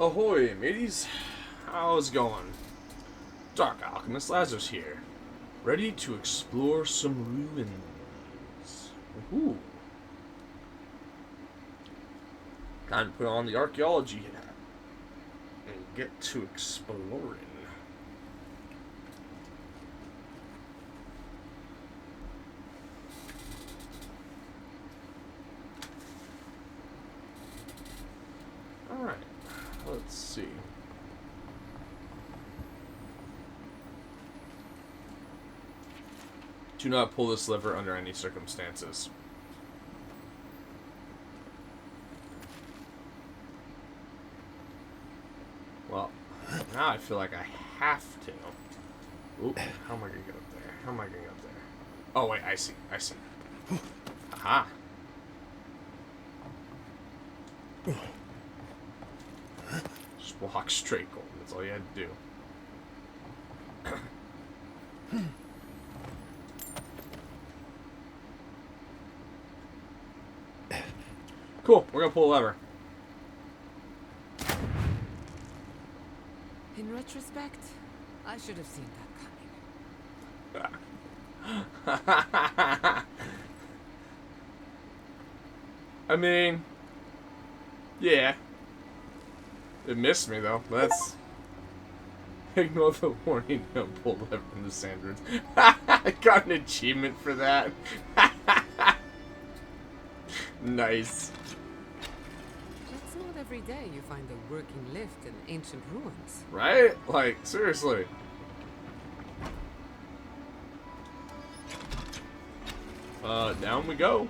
Ahoy, mateys! How's it going? Dark Alchemist Lazarus here, ready to explore some ruins. Ooh. Time to put on the archaeology hat and get to exploring. Alright, let's see. Do not pull this lever under any circumstances. Well, now I feel like I have to. Oop, how am I gonna get up there? How am I gonna get up there? Oh wait, I see. Aha. Just walk straight, Golden. That's all you had to do. Cool, we're gonna pull a lever. In retrospect, I should have seen that coming. I mean, yeah. It missed me though. Let's ignore the warning. Don't pull lever in the sand dunes. I got an achievement for that. Nice. It's not every day you find a working lift in ancient ruins. Right? Like, seriously. Down we go.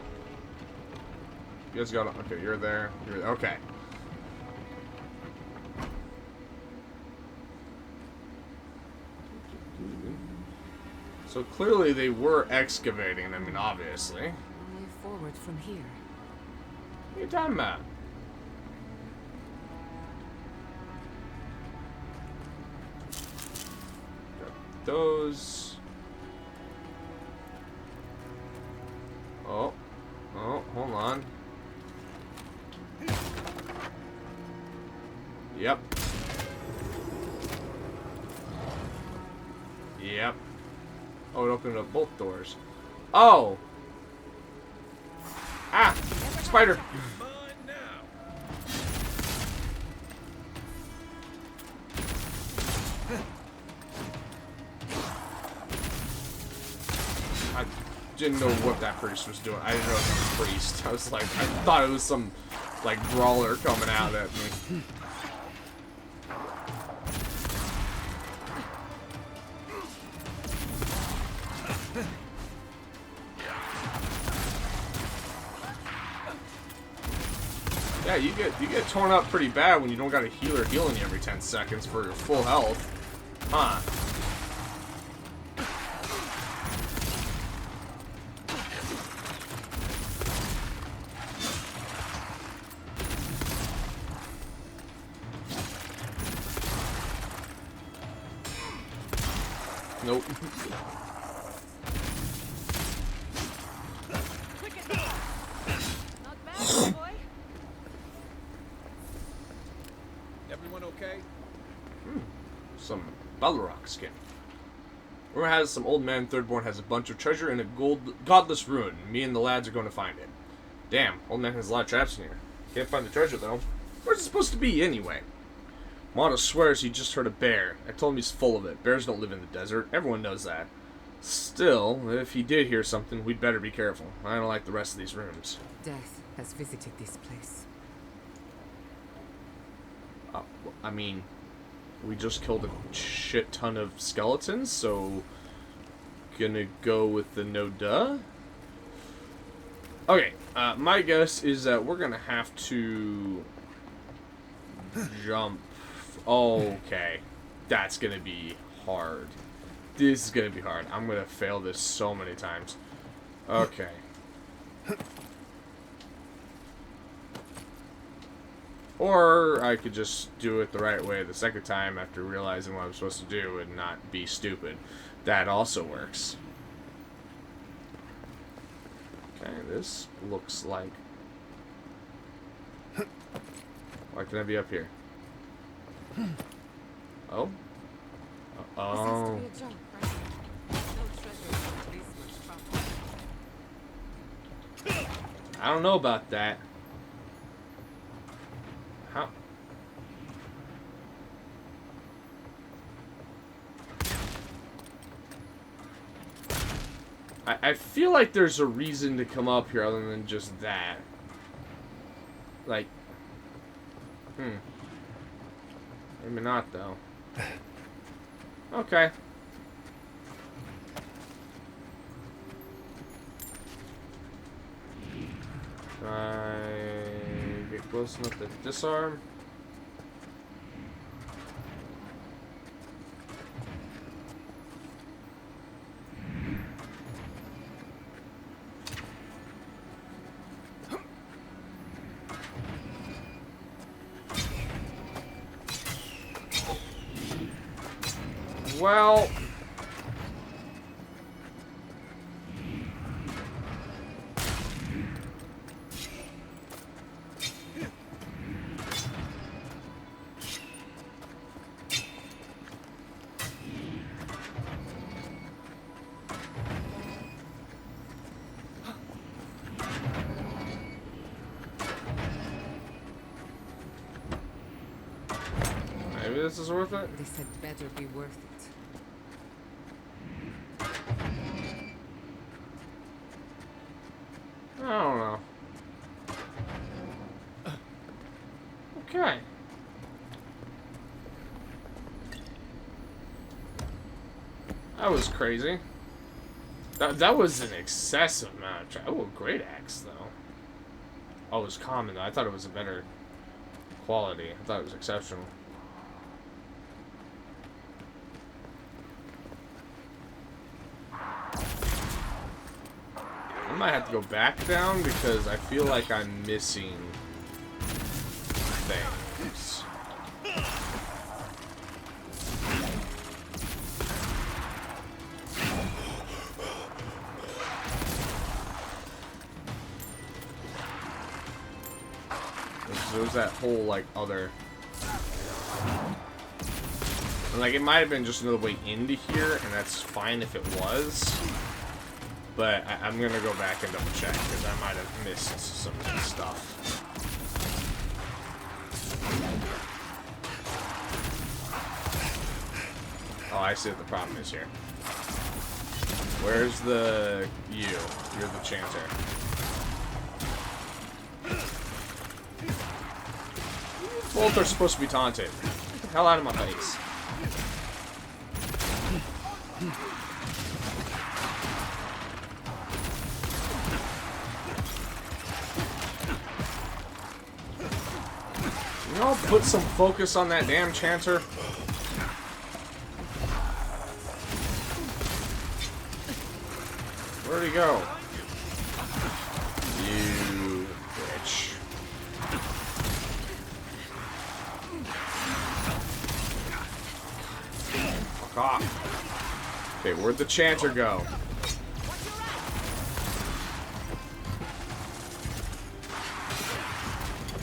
You guys got to... Okay, you're there. Okay. So clearly they were excavating. I mean, obviously. Only forward from here. What are you talking about? Got those. Oh, hold on. Yep. Oh, it opened up both doors. Oh! Ah! Spider! I didn't know what that priest was doing. I didn't know it was a priest. I was like, I thought it was some, like, brawler coming out at me. Yeah, you get torn up pretty bad when you don't got a healer healing you every 10 seconds for your full health. Huh. Nope. Not bad, boy. Everyone okay? Some Balrog skin. Rumor has some old man Thirdborn has a bunch of treasure in a godless ruin. Me and the lads are going to find it. Damn, old man has a lot of traps in here. Can't find the treasure though. Where's it supposed to be anyway? Mono swears he just heard a bear. I told him he's full of it. Bears don't live in the desert. Everyone knows that. Still, if he did hear something, we'd better be careful. I don't like the rest of these rooms. Death has visited this place. I mean, we just killed a shit ton of skeletons, so gonna go with the no duh. Okay, my guess is that we're gonna have to jump. Okay, that's gonna be hard. This is gonna be hard. I'm gonna fail this so many times. Okay. Or I could just do it the right way the second time after realizing what I'm supposed to do and not be stupid. That also works. Okay, this looks like... Why can I be up here? Oh. This has to Oh. be a joke, right? No treasure or policeman's property. I don't know about that. How? I feel like there's a reason to come up here other than just that. Like, maybe not though. Okay. I get close enough to disarm. Well, maybe this is worth it. This had better be worth it. I don't know. Okay. That was crazy. That was an excessive amount of oh, great axe, though. Oh, it was common, though. I thought it was a better quality. I thought it was exceptional. I might have to go back down because I feel like I'm missing things. There's that whole, like, other... And, like, it might have been just another way into here, and that's fine if it was. But I'm going to go back and double check, because I might have missed some of this stuff. Oh, I see what the problem is here. Where's the... you? You're the chanter. Both are supposed to be taunted. Get the hell out of my face. You know, put some focus on that damn chanter. Where'd he go? You bitch. Fuck off. Okay, where'd the chanter go?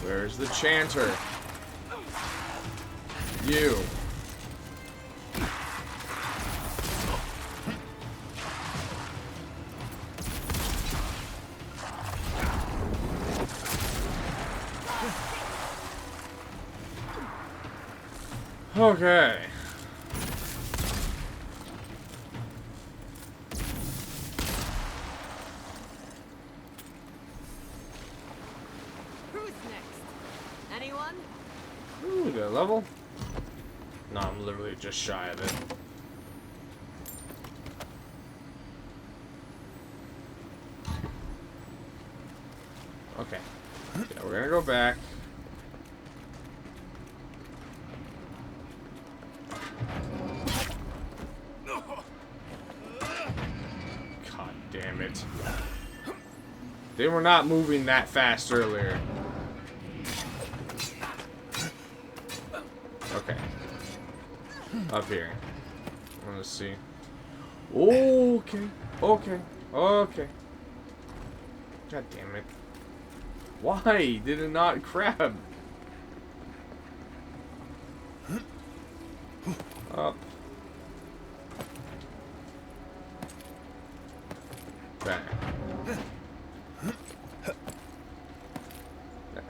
Where's the chanter? You. Okay. Who's next? Anyone? Ooh, got a level? No, I'm literally just shy of it. Okay. Yeah, we're gonna go back. God damn it. They were not moving that fast earlier. Okay. Up here. I want to see. Okay. Okay. Okay. God damn it. Why did it not grab? Up. Bang.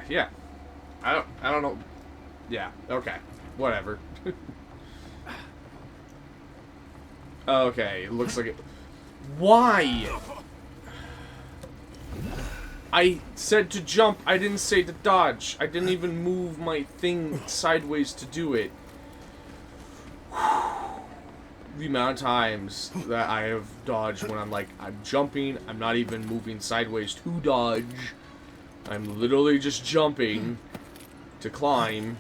Yeah. I don't know. Yeah, okay. Whatever. Okay, looks like it. Why? I said to jump, I didn't say to dodge. I didn't even move my thing sideways to do it. The amount of times that I have dodged when I'm jumping, I'm not even moving sideways to dodge. I'm literally just jumping to climb.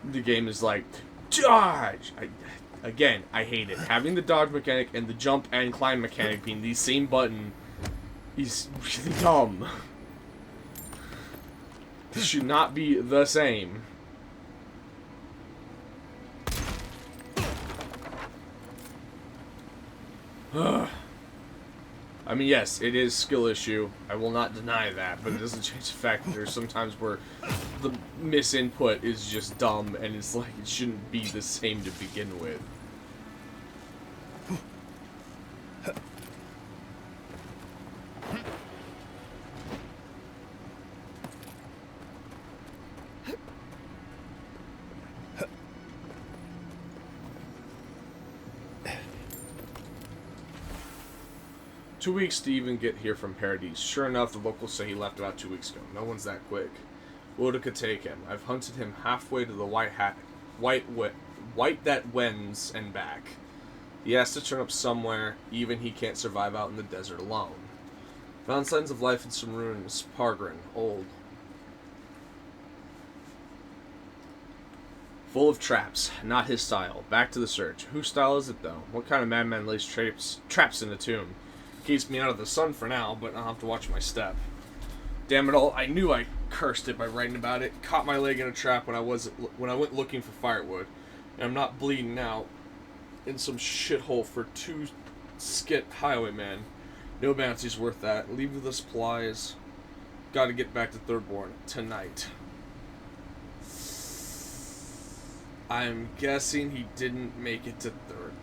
The game is like, dodge! Again, I hate it. Having the dodge mechanic and the jump and climb mechanic being the same button is really dumb. This should not be the same. I mean, yes, it is skill issue. I will not deny that, but it doesn't change the fact that there's sometimes where the misinput is just dumb, and it's like it shouldn't be the same to begin with. "2 weeks to even get here from Paradise. Sure enough, the locals say he left about 2 weeks ago. No one's that quick. Woda could take him. I've hunted him halfway to the white that wends and back. He has to turn up somewhere. Even he can't survive out in the desert alone. Found signs of life in some ruins. Pargrin, old. Full of traps. Not his style. Back to the search. Whose style is it, though? What kind of madman lays traps in the tomb? Keeps me out of the sun for now, but I'll have to watch my step. Damn it all, I knew I cursed it by writing about it. Caught my leg in a trap when I went looking for firewood. And I'm not bleeding out in some shithole for 2 skit highwaymen. No bounty's worth that. Leave with the supplies. Gotta get back to Thirdborn tonight." I'm guessing he didn't make it to Thirdborn.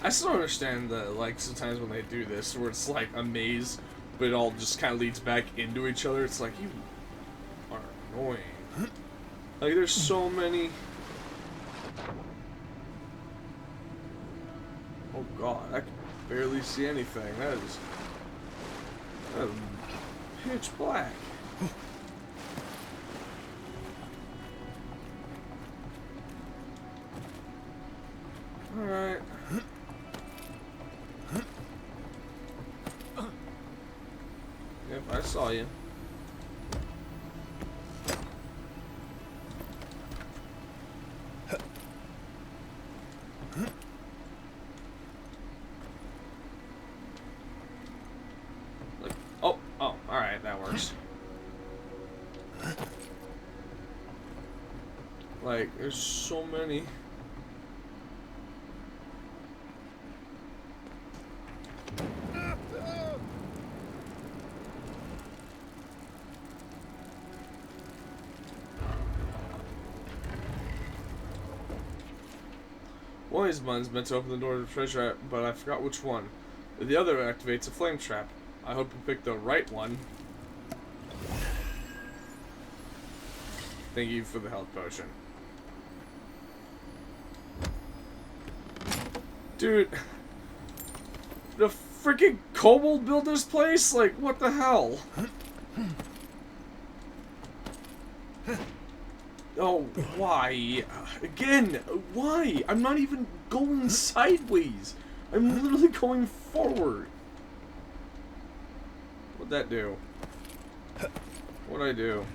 I still don't understand the, sometimes when they do this, where it's like a maze, but it all just kind of leads back into each other. It's like, you are annoying. Like, there's so many... Oh god, I can barely see anything. That is pitch black. Alright. Yep, I saw you. Oh, alright, that works. Like, there's so many. One of these buttons meant to open the door to the treasure, but I forgot which one. The other activates a flame trap. I hope you picked the right one. Thank you for the health potion. Dude, the freaking kobold built this place? Like, what the hell? Oh, why? Again, why? I'm not even going sideways. I'm literally going forward. What'd that do? What'd I do?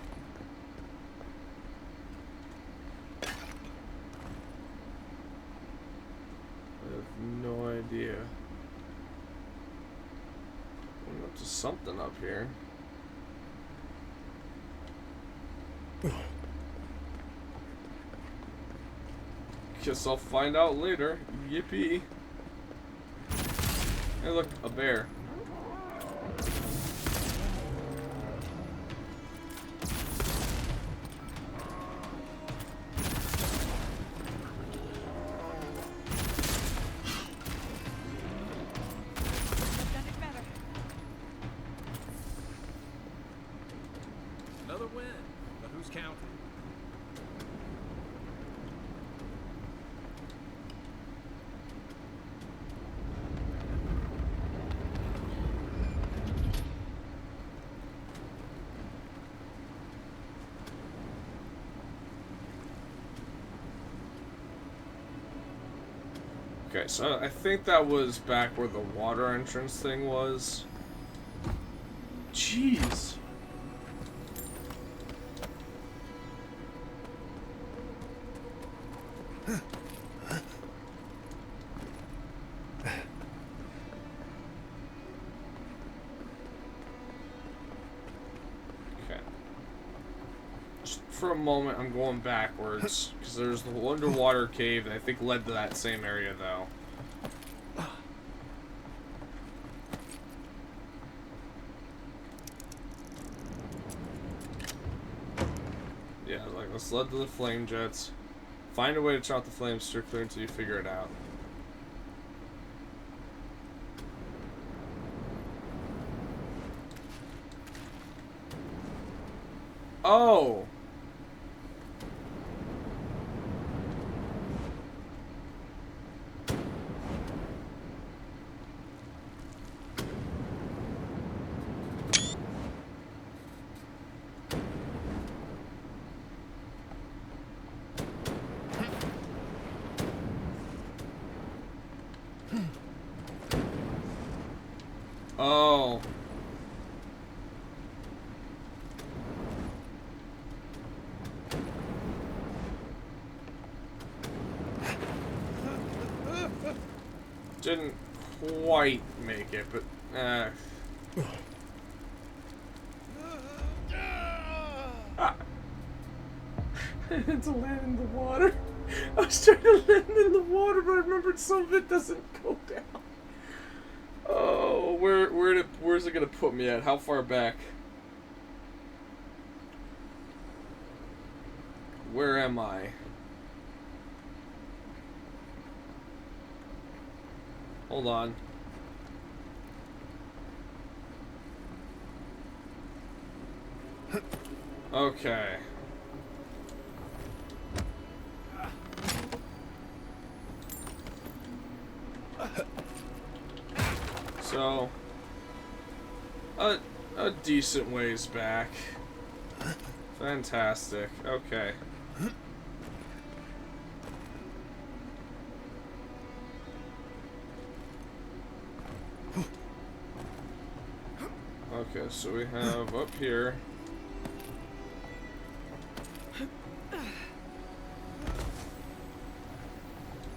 I have no idea. I'm up to something up here. Guess I'll find out later. Yippee. Hey look, a bear. Another win, but who's counting? Okay, so I think that was back where the water entrance thing was. Jeez. Okay. Just for a moment, I'm going backwards because there's the underwater cave that I think led to that same area, though. Yeah, like this led to the flame jets. Find a way to turn off the flames, steer clear until you figure it out. Oh! Oh. Didn't quite make it, but ah. I had to land in the water. I was trying to land in the water, but I remembered some of it doesn't go down. Oh, where's it gonna put me at? How far back? Where am I? Hold on. Okay. So, a decent ways back. Fantastic. Okay. Okay, so we have up here.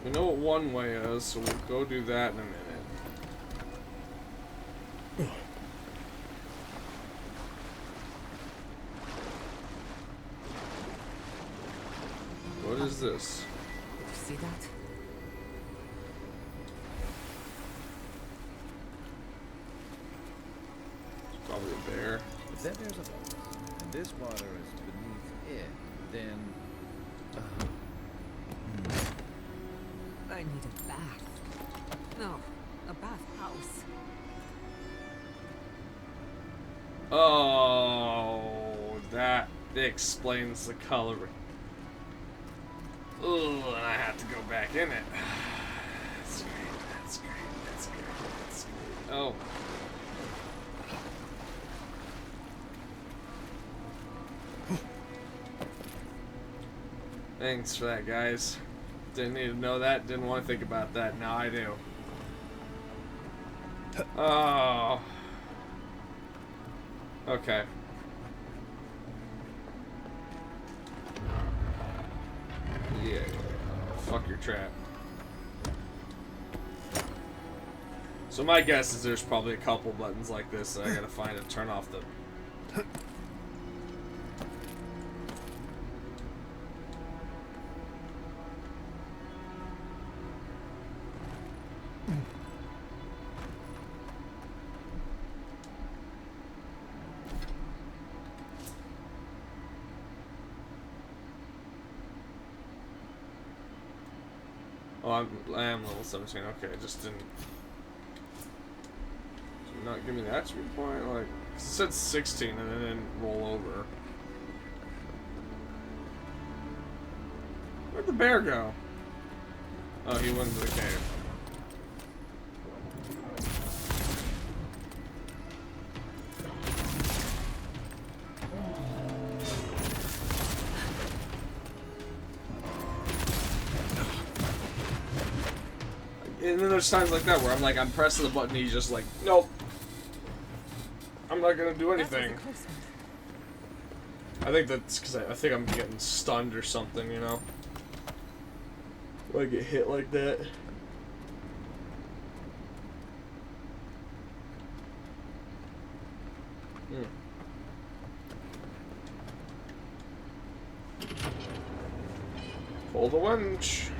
We know what one way is, so we'll go do that in a minute. What is this? See that? It's probably a bear. If that there's a boat, and this water is beneath it, then... I need a bath. No, a bathhouse. Oh, that explains the coloring. Oh, and I have to go back in it. That's great, that's great, that's great, that's great. Oh. Thanks for that, guys. Didn't need to know that, didn't want to think about that. Now I do. Oh. Okay. fuck your trap. So my guess is there's probably a couple buttons like this that I gotta find to turn off the... Oh, I am level 17. Okay, I just didn't... Did not give me that speed point? Like, 'cause it said 16 and then it didn't roll over. Where'd the bear go? Oh, he went into the cave. And then there's times like that where I'm pressing the button, he's just like, nope. I'm not gonna do anything. I think that's because I think I'm getting stunned or something, you know? When I get hit like that. Pull the winch.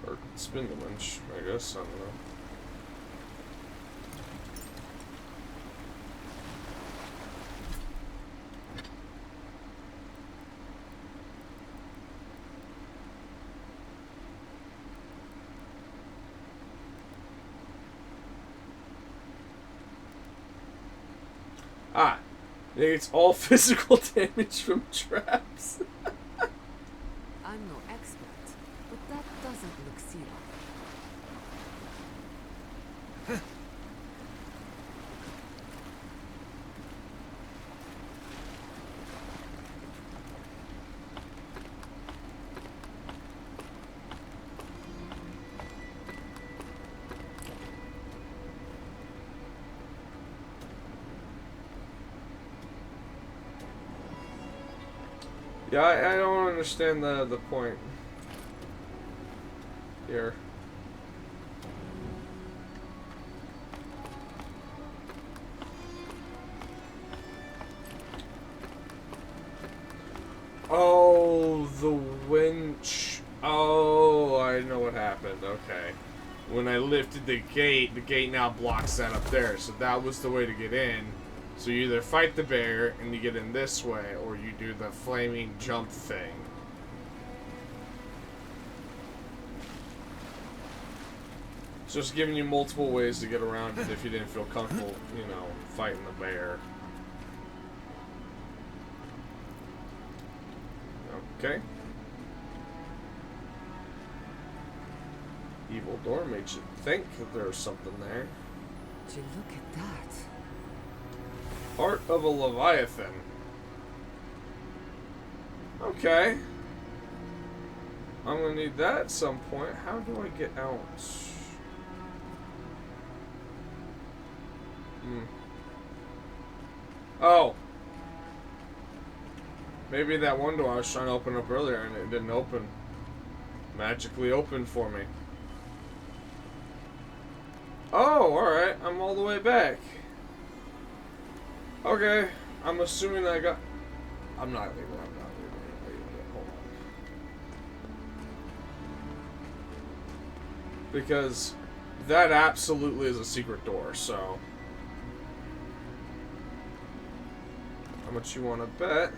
Or spin the winch, I guess. I don't know. Ah, it's all physical damage from traps. I'm no expert, but that doesn't look serious. Yeah, I don't understand the point here. Oh, the winch. Oh, I know what happened. Okay. When I lifted the gate now blocks that up there. So that was the way to get in. So you either fight the bear and you get in this way, or you do the flaming jump thing. It's just giving you multiple ways to get around it if you didn't feel comfortable, you know, fighting the bear. Okay. Evil door made you think that there was something there. Would you look at that? Heart of a Leviathan. Okay. I'm gonna need that at some point. How do I get out? Oh. Maybe that one door I was trying to open up earlier and it didn't open. Magically opened for me. Oh, alright. I'm all the way back. Okay, I'm assuming I got... I'm not leaving, hold on. Because that absolutely is a secret door, so... How much you want to bet?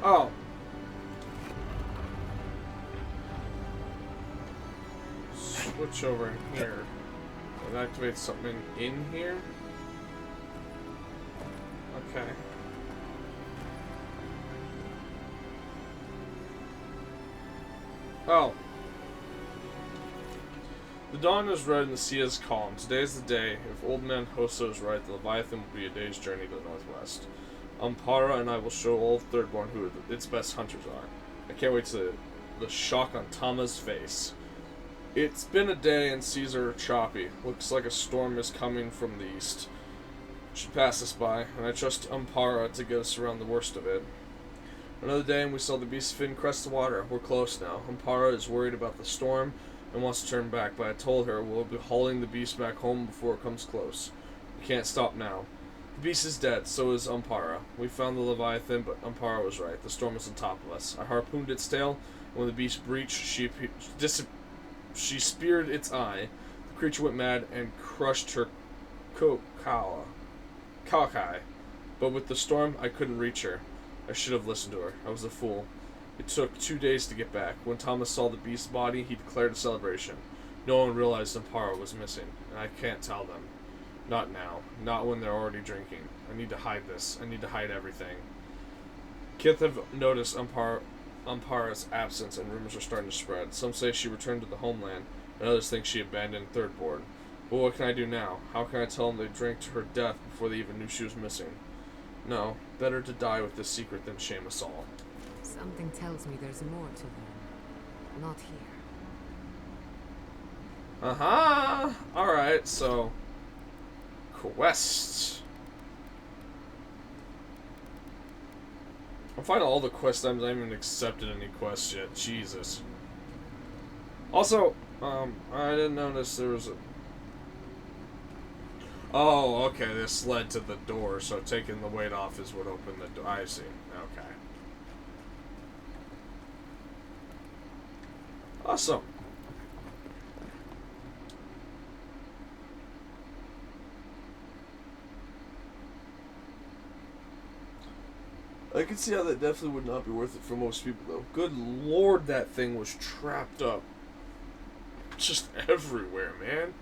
Oh. Switch over here. It activates something in here. Okay. Oh. The dawn is red and the sea is calm. Today is the day. If Old Man Hoso is right, the Leviathan will be a day's journey to the northwest. Ampara and I will show all Thirdborn who its best hunters are. I can't wait to the shock on Tama's face. It's been a day and seas are choppy. Looks like a storm is coming from the east. Should pass us by, and I trust Ampara to get us around the worst of it. Another day and we saw the beast fin crest the water. We're close now. Ampara is worried about the storm and wants to turn back, but I told her we'll be hauling the beast back home before it comes close. We can't stop now. The beast is dead, so is Ampara. We found the Leviathan, but Ampara was right. The storm is on top of us. I harpooned its tail, and when the beast breached, she speared its eye. The creature went mad and crushed her Kawakai. But with the storm, I couldn't reach her. I should have listened to her. I was a fool. It took 2 days to get back. When Thomas saw the beast's body, he declared a celebration. No one realized Ampara was missing, and I can't tell them. Not now. Not when they're already drinking. I need to hide this. I need to hide everything. Kith have noticed Ampara's absence, and rumors are starting to spread. Some say she returned to the homeland, and others think she abandoned Thirdborn. But what can I do now? How can I tell them they drank to her death before they even knew she was missing? No, better to die with this secret than shame us all. Something tells me there's more to learn. Not here. Uh-huh. Alright, so... Quest. I'm finding all the quest items. I haven't even accepted any quests yet. Jesus. Also, I didn't notice there was a... Oh, okay, this led to the door, so taking the weight off is what opened the door. I see. Okay. Awesome. I can see how that definitely would not be worth it for most people, though. Good lord, that thing was trapped up just everywhere, man.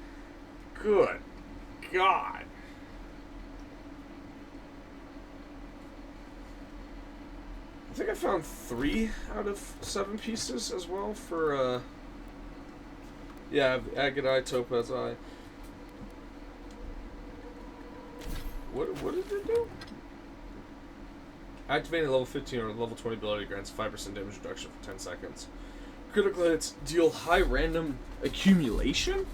Good God. I think I found 3 out of 7 pieces as well for, yeah, agate eye, topaz eye. What did it do? Activating level 15 or level 20 ability grants 5% damage reduction for 10 seconds. Critical hits deal high random accumulation?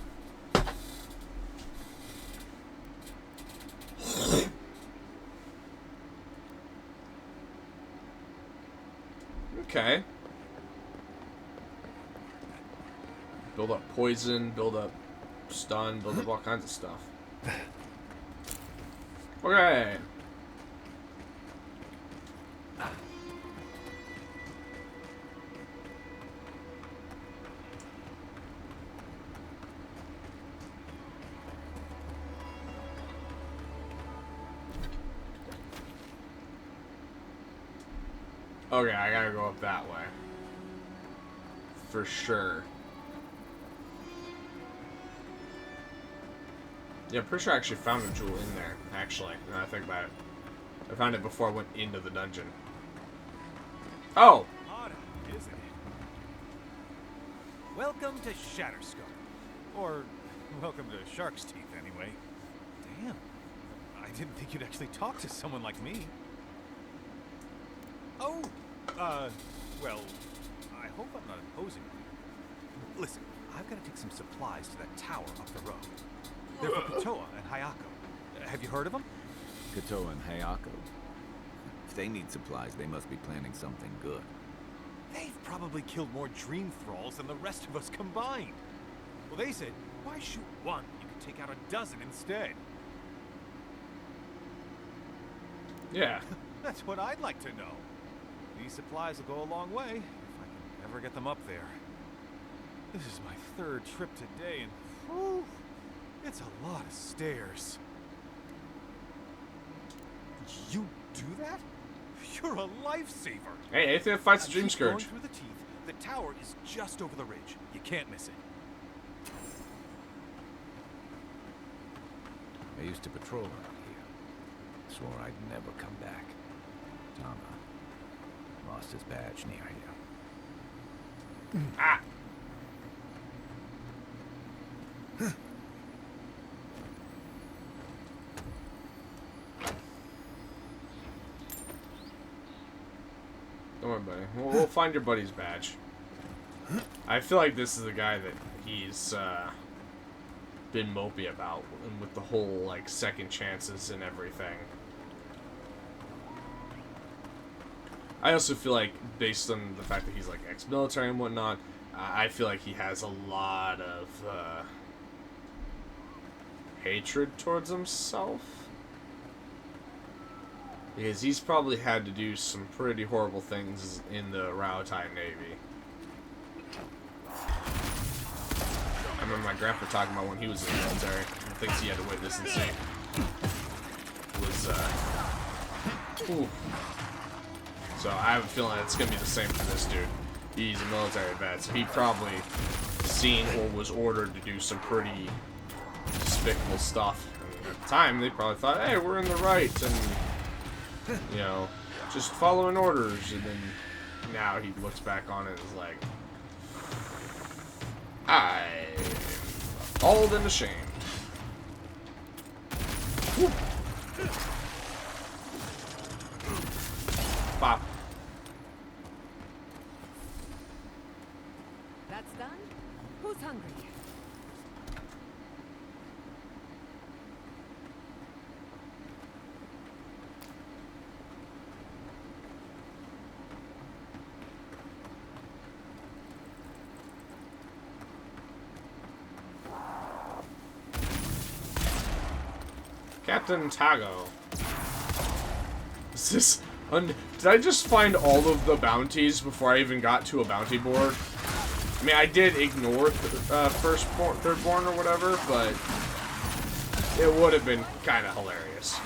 Okay. Build up poison, build up stun, build up all kinds of stuff. Okay. Okay, I gotta go up that way. For sure. Yeah, I'm pretty sure I actually found a jewel in there, actually, now that I think about it. I found it before I went into the dungeon. Oh! Odd, isn't it? Welcome to Shatterskull. Or, welcome to Shark's Teeth, anyway. Damn. I didn't think you'd actually talk to someone like me. Oh, well, I hope I'm not imposing on you. Listen, I've got to take some supplies to that tower up the road. They're for Kotoa and Hayako. Have you heard of them? Kotoa and Hayako. If they need supplies, they must be planning something good. They've probably killed more dream thralls than the rest of us combined. Well, they said, why shoot one? You could take out a dozen instead. Yeah. That's what I'd like to know. These supplies will go a long way, if I can ever get them up there. This is my 3rd trip today, and whew, it's a lot of stairs. You do that? You're a lifesaver. Hey, anything that fights the And Dream keep going Scourge. through the teeth. The tower is just over the ridge. You can't miss it. I used to patrol out here. Swore I'd never come back. Tama lost his badge near here. Ah! Don't worry, buddy. We'll find your buddy's badge. I feel like this is the guy that he's been mopey about, and with the whole like second chances and everything. I also feel like, based on the fact that he's like ex-military and whatnot, I feel like he has a lot of hatred towards himself. Because he's probably had to do some pretty horrible things in the Rautai Navy. I remember my grandpa talking about when he was in the military, the things he had to witness and see. Ooh. So I have a feeling it's going to be the same for this dude. He's a military vet, so he probably seen or was ordered to do some pretty despicable stuff. And at the time, they probably thought, hey, we're in the right, and, you know, just following orders. And then now he looks back on it and is like, I'm appalled and ashamed. Woo. Pop. That's done? Who's hungry? Captain Tago. Is this... Did I just find all of the bounties before I even got to a bounty board? I mean, I did ignore Thirdborn or whatever, but it would have been kind of hilarious.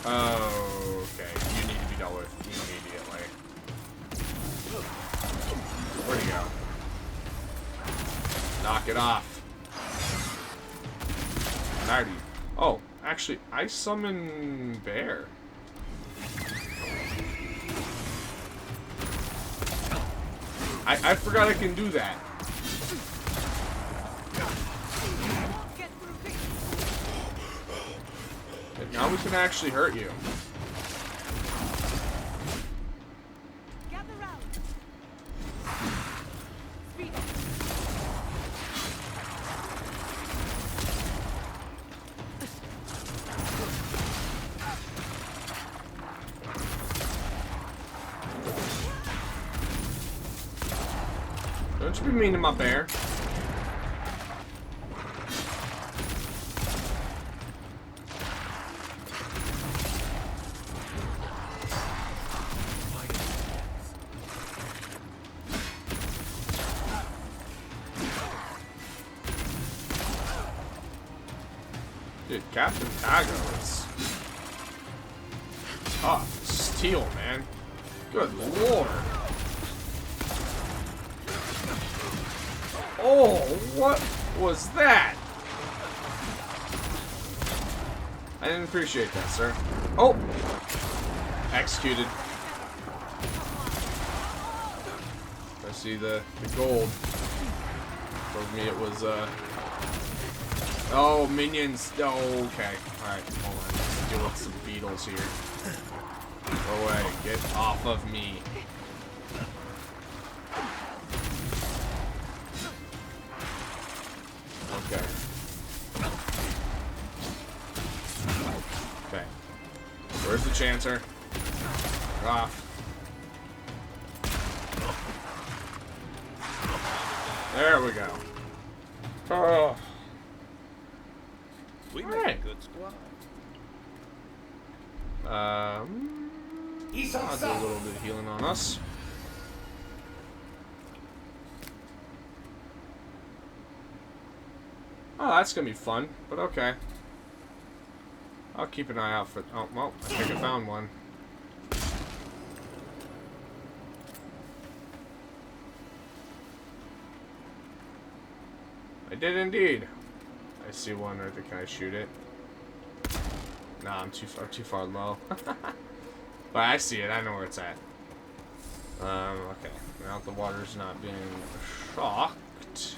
Okay, you need to be dealt with immediately. Where'd he go? Knock it off. Tired of you. Oh, actually, I summon Bear. I forgot I can do that. And now we can actually hurt you. Gather round. Speed up. Don't you be mean to my bear. Dude, Captain Tago is tough. Steel, man. Good lord. Oh, what was that? I didn't appreciate that, sir. Oh! Executed. I see the gold. Told me it was, oh, minions. Oh, okay. Alright, hold on. Let's deal with some beetles here. Go away. Get off of me. Okay. Okay. Where's the Chancer? Off. There we go. Oh. We All make right. a good squad. I'll do a little bit of healing on us. Oh, that's gonna be fun, but okay. I'll keep an eye out for... Oh, well, I think I found one. did indeed. I see one right there. Can I shoot it? Nah, I'm too far low. But I see it. I know where it's at. Okay. Now the water's not being shocked.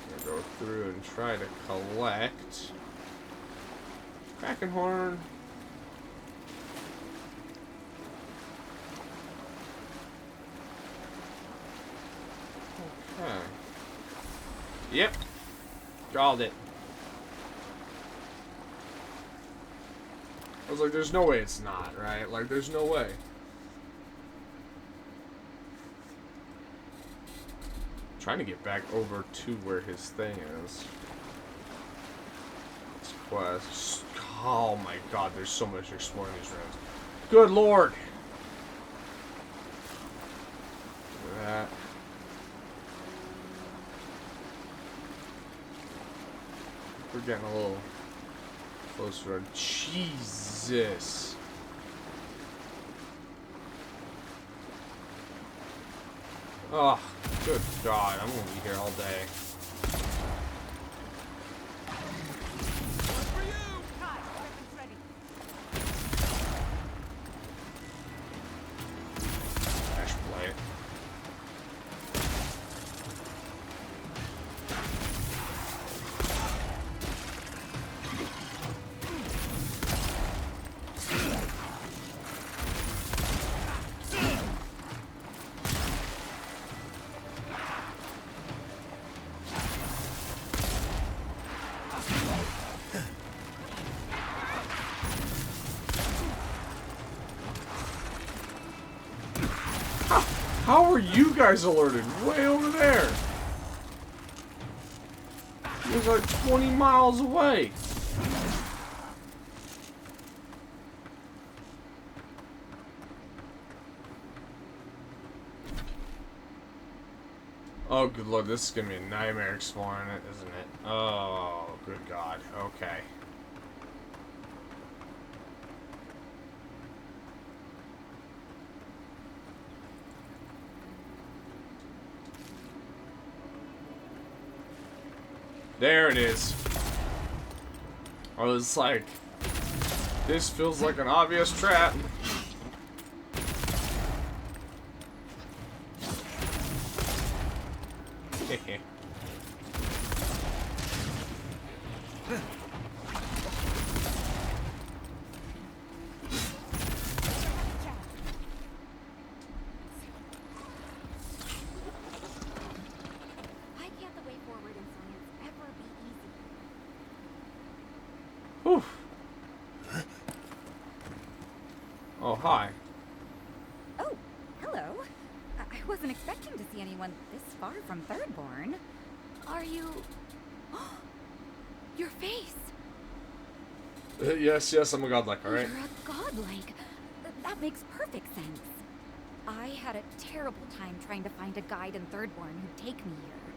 I'm gonna go through and try to collect. Kraken horn. Okay. Yep. Called it. I was like, there's no way it's not, right? Like, there's no way. Trying to get back over to where his thing is. This quest. Oh my god, there's so much exploring these rooms. Good lord! Look at that. We're getting a little closer. Jesus. Oh, good God. I'm going to be here all day. Dash play. How are you guys alerted? Way over there. He was like 20 miles away. Oh, good lord. This is going to be a nightmare exploring it, isn't it? Oh, good God. Okay. There it is. I was like, this feels like an obvious trap. Whew. Oh, hi. Oh, hello. I wasn't expecting to see anyone this far from Thirdborn. Are you... Your face! Yes, I'm a godlike, alright? You're a godlike. That makes perfect sense. I had a terrible time trying to find a guide in Thirdborn who'd take me here.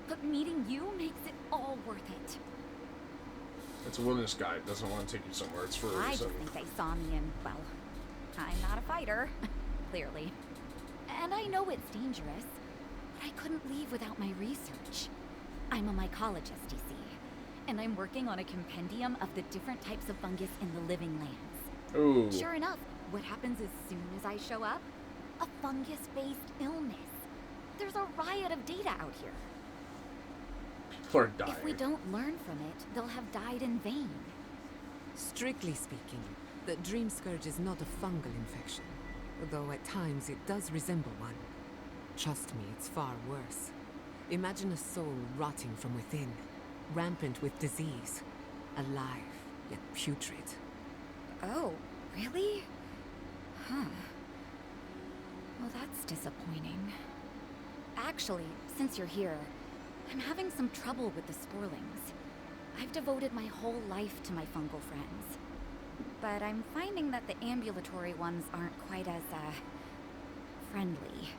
But meeting you makes it all worth it. It's a wilderness guide. Doesn't want to take you somewhere. It's for a I reason. just think they saw me and, well, I'm not a fighter, clearly. And I know it's dangerous, but I couldn't leave without my research. I'm a mycologist, you see, and I'm working on a compendium of the different types of fungus in the living lands. Ooh. Sure enough, what happens as soon as I show up? A fungus-based illness. There's a riot of data out here. People are dying. If we don't learn from it, they'll have died in vain. Strictly speaking, the dream scourge is not a fungal infection, though at times it does resemble one. Trust me, it's far worse. Imagine a soul rotting from within, rampant with disease, alive yet putrid. Oh, really? Huh. Well, that's disappointing. Actually, since you're here, I'm having some trouble with the sporlings. I've devoted my whole life to my fungal friends. But I'm finding that the ambulatory ones aren't quite as, friendly.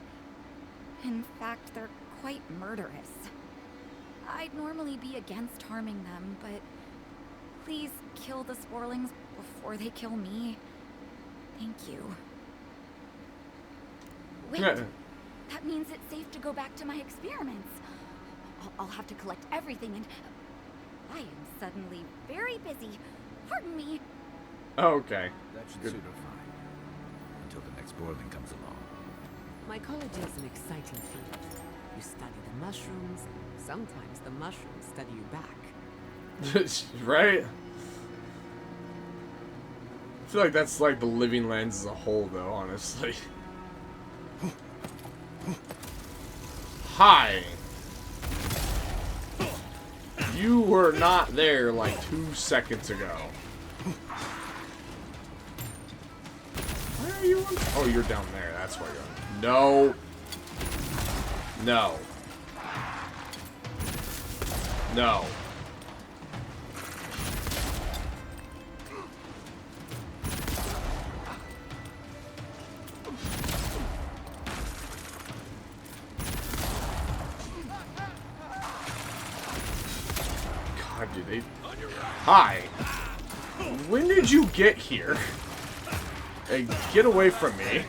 In fact, they're quite murderous. I'd normally be against harming them, but please kill the sporlings before they kill me. Thank you. Wait, Yeah. that means it's safe to go back to my experiments. I'll have to collect everything and... I am suddenly very busy. Pardon me. Okay. That should Good. suit her fine. Until the next boiling comes along. Mycology is an exciting field. You study the mushrooms, and sometimes the mushrooms study you back. Right? I feel like that's like the living lands as a whole, though, honestly. Hi! You were not there like 2 seconds ago. Where are you? Oh, you're down there. That's why you're. No. No. No. God, dude, they... Hi. When did you get here? Hey, get away from me.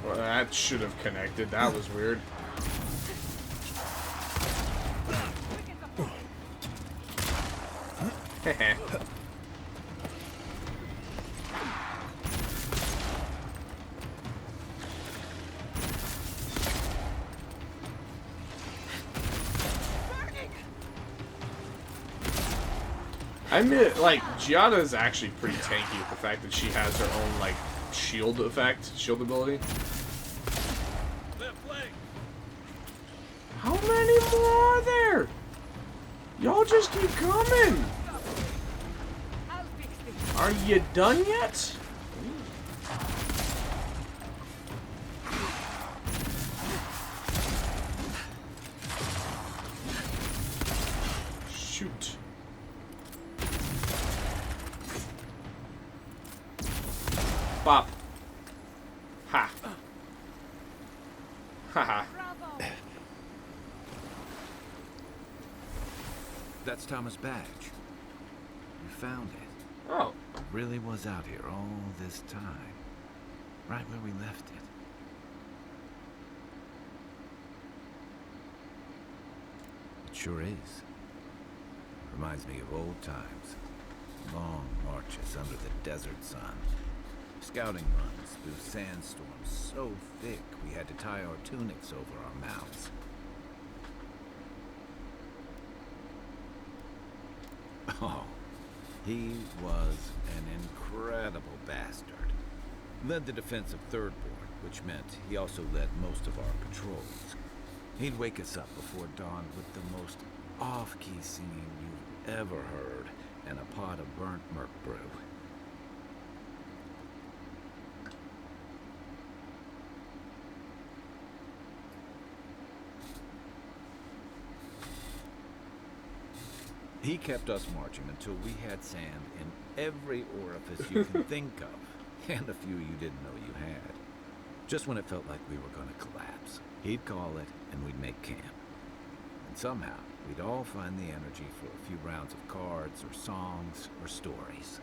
Well, that should have connected. That was weird. Heh. I admit, like, Giada is actually pretty tanky with the fact that she has her own, like, shield effect, shield ability. How many more are there? Y'all just keep coming. Are you done yet? Shoot. Bop. Ha. Haha. That's Thomas' badge. You found it. Oh. It really was out here all this time. Right where we left it. It sure is. Reminds me of old times. Long marches under the desert sun. Scouting runs through sandstorms so thick we had to tie our tunics over our mouths. Oh, he was an incredible bastard. Led the defense of Third Board, which meant he also led most of our patrols. He'd wake us up before dawn with the most off-key singing you've ever heard and a pot of burnt merc brew. He kept us marching until we had sand in every orifice you can think of, and a few you didn't know you had. Just when it felt like we were going to collapse, he'd call it and we'd make camp. And somehow, we'd all find the energy for a few rounds of cards or songs or stories.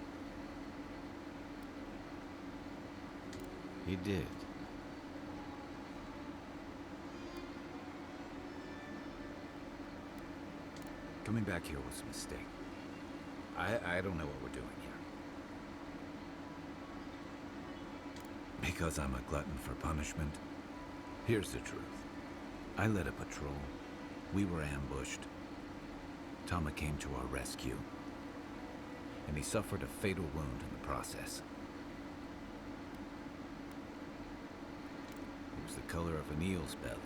He did. Coming back here was a mistake. I don't know what we're doing here. Because I'm a glutton for punishment? Here's the truth. I led a patrol. We were ambushed. Tama came to our rescue. And he suffered a fatal wound in the process. He was the color of an eel's belly.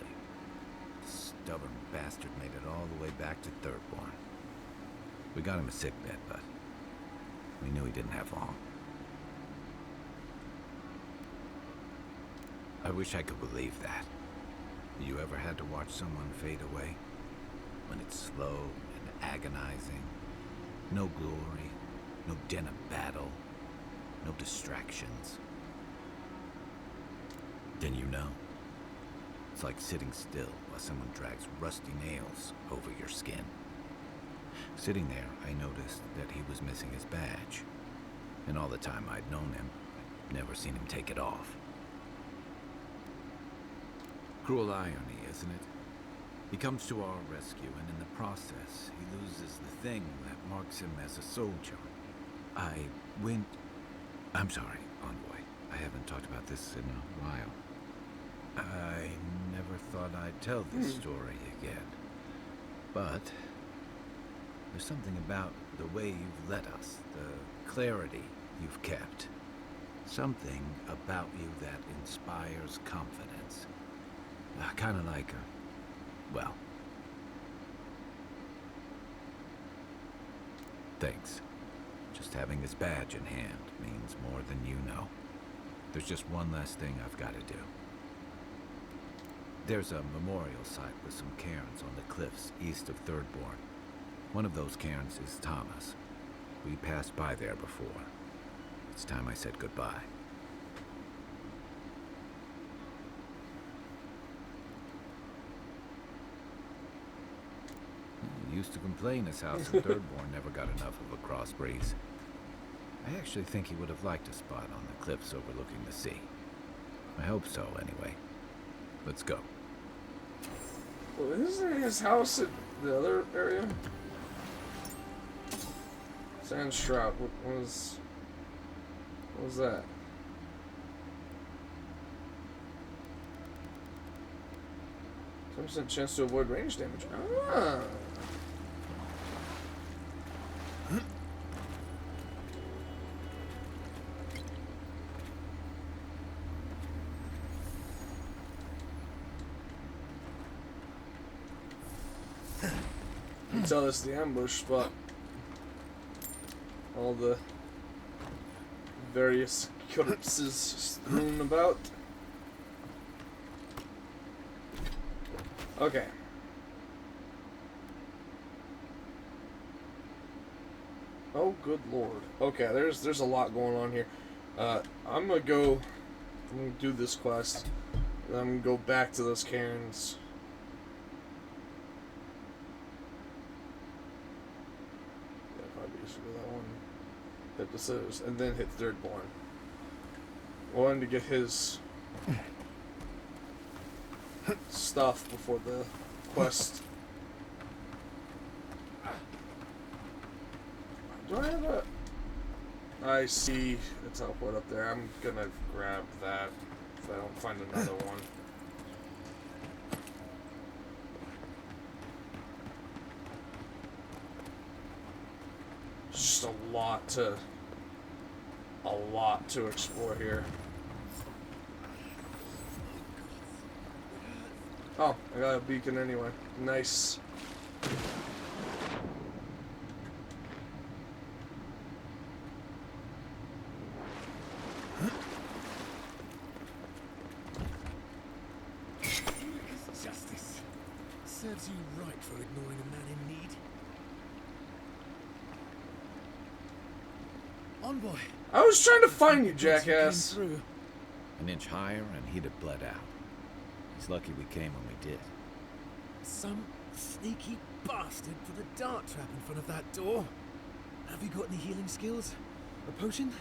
Stubborn bastard made it all the way back to Thirdborn. We got him a sickbed, but we knew he didn't have long. I wish I could believe that. You ever had to watch someone fade away? When it's slow and agonizing. No glory, no din of battle, no distractions. Then you know. It's like sitting still while someone drags rusty nails over your skin. Sitting there, I noticed that he was missing his badge. And all the time I'd known him, never seen him take it off. Cruel irony, isn't it? He comes to our rescue, and in the process, he loses the thing that marks him as a soldier. I'm sorry, Envoy. I haven't talked about this in a while. I never thought I'd tell this story again. But there's something about the way you've led us, the clarity you've kept. Something about you that inspires confidence. Kind of like well, thanks. Just having this badge in hand means more than you know. There's just one last thing I've got to do. There's a memorial site with some cairns on the cliffs east of Thirdborn. One of those cairns is Thomas. We passed by there before. It's time I said goodbye. He used to complain his house in Thirdborn never got enough of a cross breeze. I actually think he would have liked a spot on the cliffs overlooking the sea. I hope so, anyway. Let's go. Well, isn't his house in the other area? Sand Shroud. What was that? Some chance to avoid range damage. Ah. You can tell this is the ambush spot. All the various corpses strewn about. Okay. Oh, good lord. Okay, there's a lot going on here. I'm gonna do this quest. And I'm gonna go back to those cairns. Yeah, probably should do that one. Hit the scissors, and then hit Thirdborn. Wanted to get his stuff before the quest. Do I have a... I see a teleport up there. I'm gonna grab that if I don't find another one. Just a lot to explore here. Oh, I got a beacon anyway. Nice. Justice serves you right for ignoring a man in need. Envoy. I was trying to find you, jackass. Through. An inch higher and he'd have bled out. He's lucky we came when we did. Some sneaky bastard put a dart trap in front of that door. Have you got any healing skills? A potion?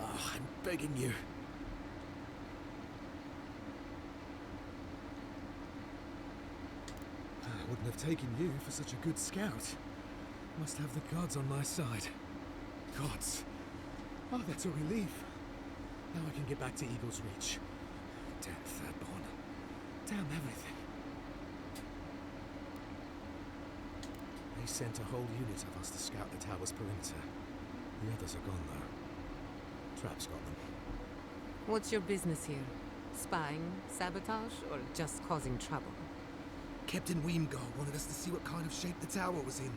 Oh, I'm begging you. I wouldn't have taken you for such a good scout. Must have the gods on my side. Gods. Oh, that's a relief. Now I can get back to Eagle's Reach. Damn Thirdborn. Damn everything. They sent a whole unit of us to scout the tower's perimeter. The others are gone, though. Trap's got them. What's your business here? Spying, sabotage, or just causing trouble? Captain Weemgar wanted us to see what kind of shape the tower was in.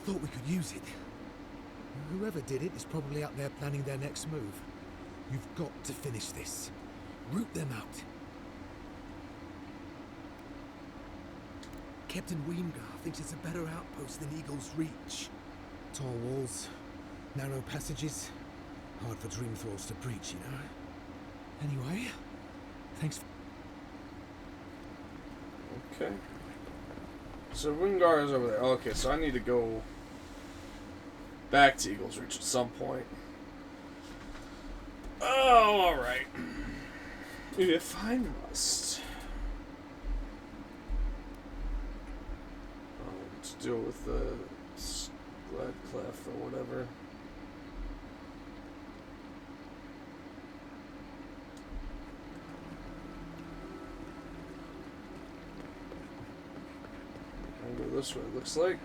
Thought we could use it. Whoever did it is probably out there planning their next move. You've got to finish this. Root them out. Captain Weemgar thinks it's a better outpost than Eagle's Reach. Tall walls, narrow passages, hard for dream thralls to breach, you know? Anyway, thanks for... Okay. So Wingar is over there. Okay, so I need to go back to Eagle's Reach at some point. Oh, alright. If I must. To deal with the Glad Clef or whatever. I'll go this way, it looks like.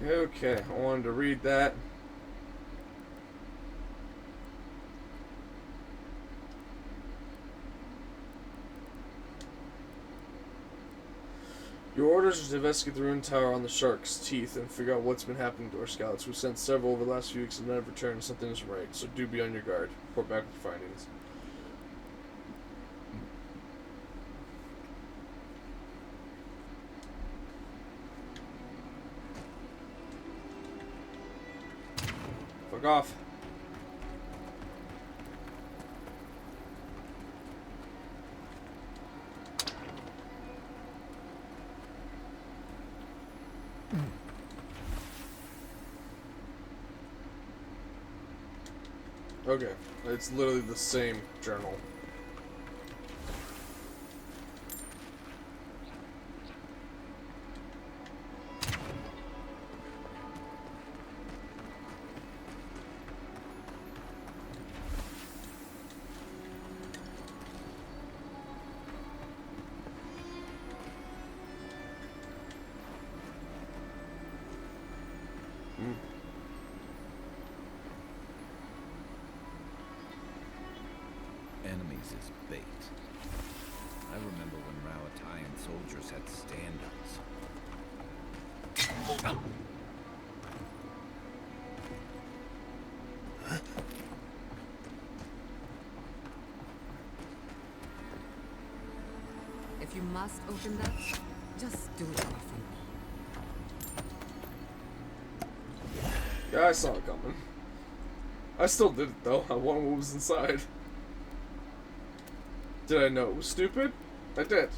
Okay, I wanted to read that. Your orders are to investigate the ruined tower on the Shark's Teeth and figure out what's been happening to our scouts. We've sent several over the last few weeks and none have returned. Something isn't right, so do be on your guard. Report back with findings. Fuck off. Okay, it's literally the same journal. Enemies is bait. I remember when Rawatayan soldiers had stand-ups. If you must open that, just do it away from me. Yeah, I saw it coming. I still did it though. I wonder what was inside. Did I know it was stupid? I did.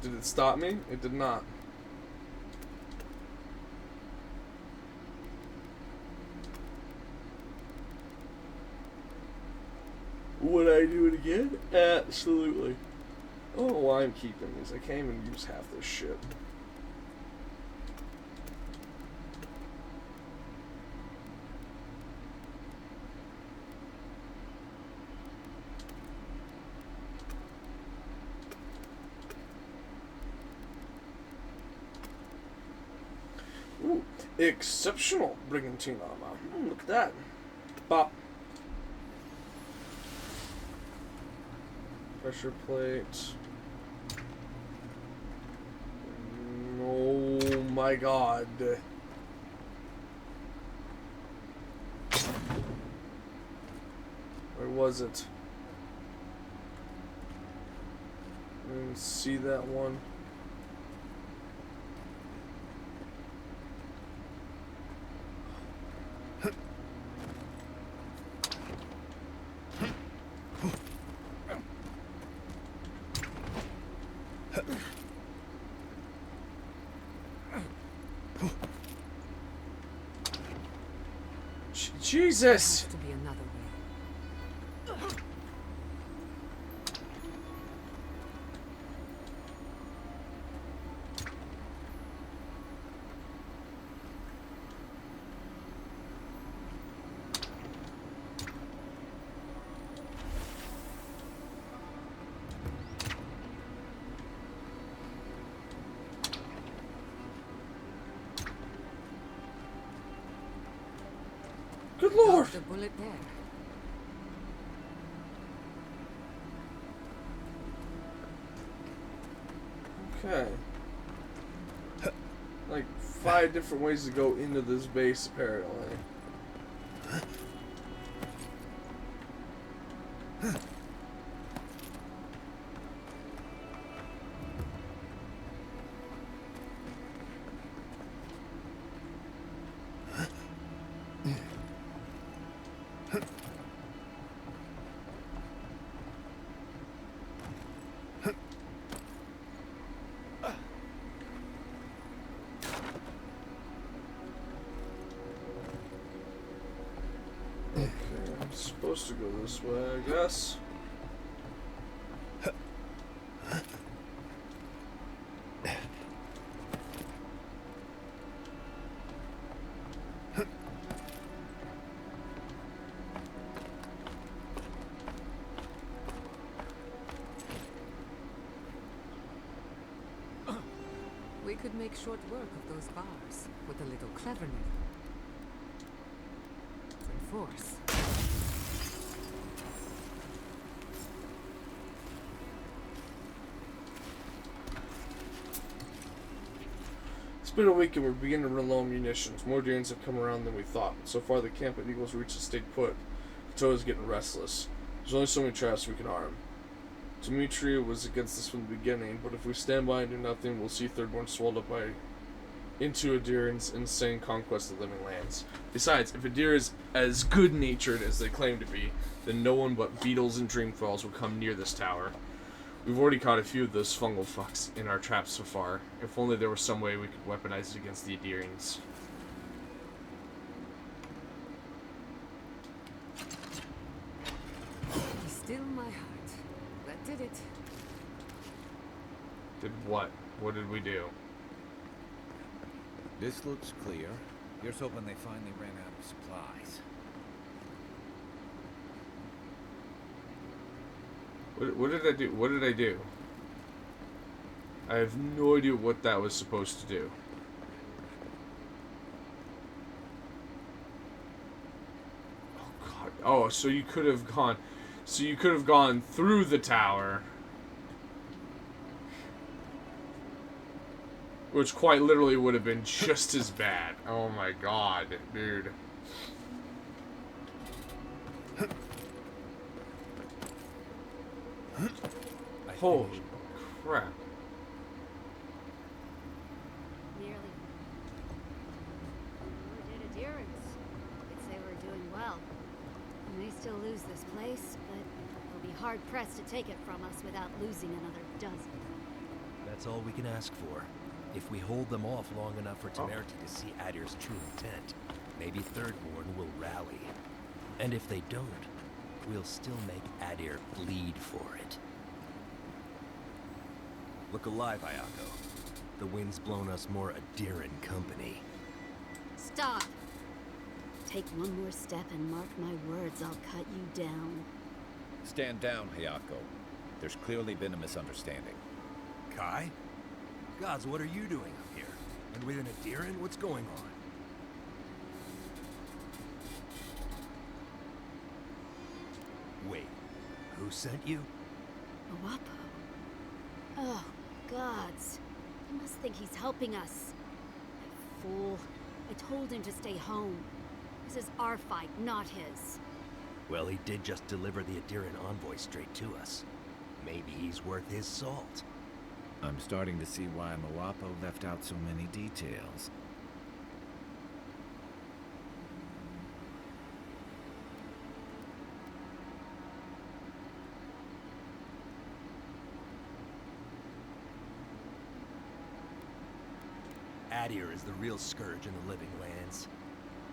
Did it stop me? It did not. Would I do it again? Absolutely. I don't know why I'm keeping these. I can't even use half this shit. Ooh, exceptional brigantine armor. Look at that. Bop. Pressure plate. Oh my god. Where was it? I didn't see that one. Jesus! There has to be another way. Good lord! Dodged a bullet there. Okay. Like 5 different ways to go into this base, apparently. Supposed to go this way, I guess. We could make short work of those bars with a little cleverness and force. It's been a week and we're beginning to run low on munitions. More Danes have come around than we thought. So far, the camp at Eagles Reach has stayed put. Katoa's getting restless. There's only so many traps we can arm. Dimitri was against this from the beginning, but if we stand by and do nothing, we'll see Thirdborn swallowed up by into Adir's insane conquest of living lands. Besides, if Adir is as good-natured as they claim to be, then no one but beetles and dreamfalls will come near this tower. We've already caught a few of those fungal fucks in our traps so far. If only there was some way we could weaponize it against the Adirians. Be still my heart. That did it. Did what? What did we do? This looks clear. Here's hoping they finally ran out of supplies. What did I do? What did I do? I have no idea what that was supposed to do. Oh god. Oh, so you could have gone... So you could have gone through the tower. Which quite literally would have been just as bad. Oh my god, dude. Holy crap. Nearly. We did Adherence. I'd say we're doing well. We may still lose this place, but we'll be hard-pressed to take it from us without losing another dozen. That's all we can ask for. If we hold them off long enough for Temerity to see Adir's true intent, maybe Thirdborn will rally. And if they don't, we'll still make Adir bleed for it. Look alive, Ayako. The wind's blown us more Adiran company. Stop! Take one more step and mark my words, I'll cut you down. Stand down, Hayako. There's clearly been a misunderstanding. Kai? Gods, what are you doing up here? And with an Adiran, what's going on? Wait, who sent you? Awapo. Oh, gods. He must think he's helping us. That fool. I told him to stay home. This is our fight, not his. Well, he did just deliver the Adiran envoy straight to us. Maybe he's worth his salt. I'm starting to see why Mawapo left out so many details. Adir is the real scourge in the living lands.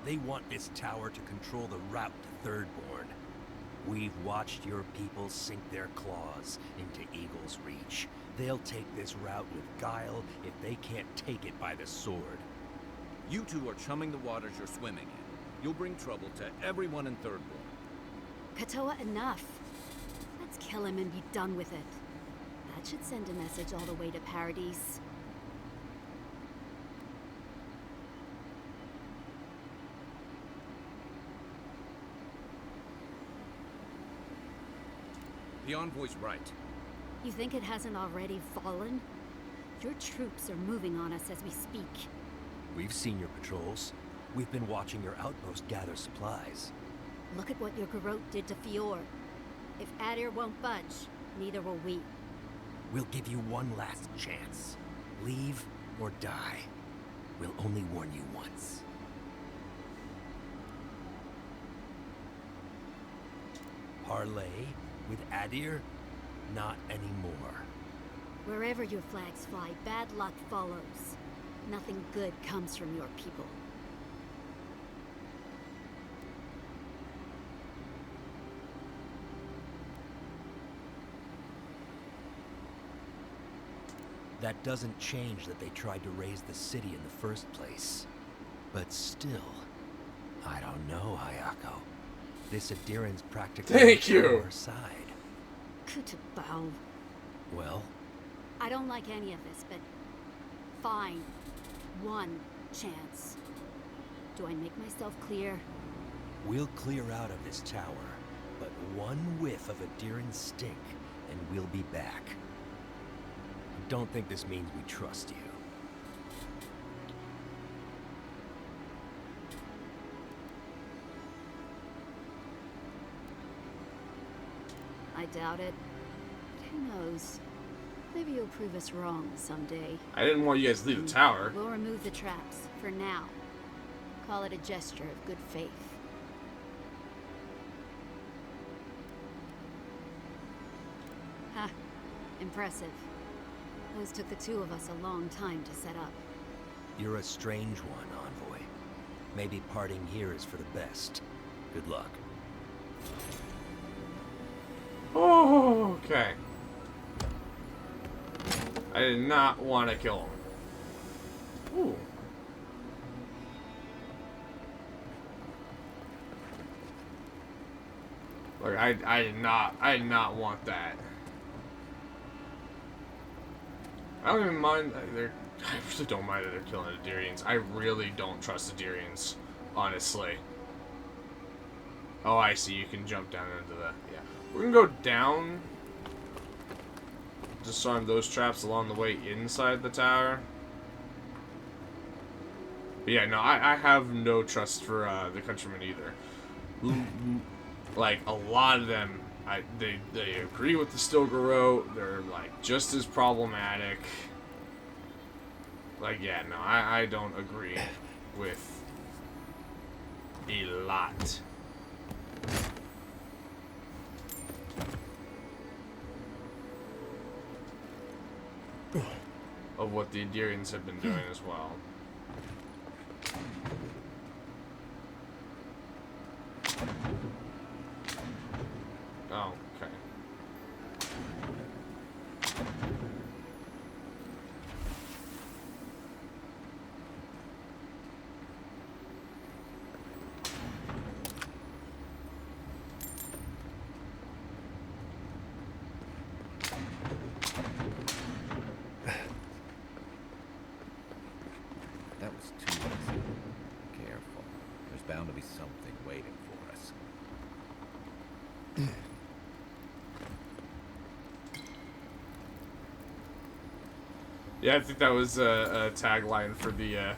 They want this tower to control the route to Thirdborn. We've watched your people sink their claws into Eagle's Reach. They'll take this route with guile if they can't take it by the sword. You two are chumming the waters you're swimming in. You'll bring trouble to everyone in Thirdborn. Katoa, enough. Let's kill him and be done with it. That should send a message all the way to Paradise. The envoy's right. You think it hasn't already fallen? Your troops are moving on us as we speak. We've seen your patrols. We've been watching your outpost gather supplies. Look at what your garrote did to Fior. If Adir won't budge, neither will we. We'll give you one last chance. Leave or die. We'll only warn you once. Parley with Adir? Not anymore. Wherever your flags fly, bad luck follows. Nothing good comes from your people. That doesn't change that they tried to raise the city in the first place. But still, I don't know, Hayako. This Adiran's practically Thank on you. our side. Kutabao. Well, I don't like any of this, but fine. One chance. Do I make myself clear? we'll clear out of this tower, but one whiff of Adiran's stink, and we'll be back. I don't think this means we trust you. I doubt it. Who knows? Maybe you'll prove us wrong someday. I didn't want you guys to leave the tower. We'll remove the traps, for now. Call it a gesture of good faith. Ha! Impressive. Those took the two of us a long time to set up. You're a strange one, Envoy. Maybe parting here is for the best. Good luck. Oh, okay. I did not want to kill him. Ooh. Like I did not want that. I don't even mind. I really don't mind that they're killing Adirians. I really don't trust Adirians, honestly. Oh, I see. You can jump down into the... Yeah. We're gonna go down. Disarm those traps along the way inside the tower. But yeah, no, I have no trust for the countrymen either. Like, a lot of them, they agree with the Stilgaro. They're, like, just as problematic. Like, yeah, no, I don't agree with a lot. Of what the Adirians have been doing as well. Oh, okay. That was too easy. Careful. There's bound to be something waiting for us. Yeah, I think that was a tagline for the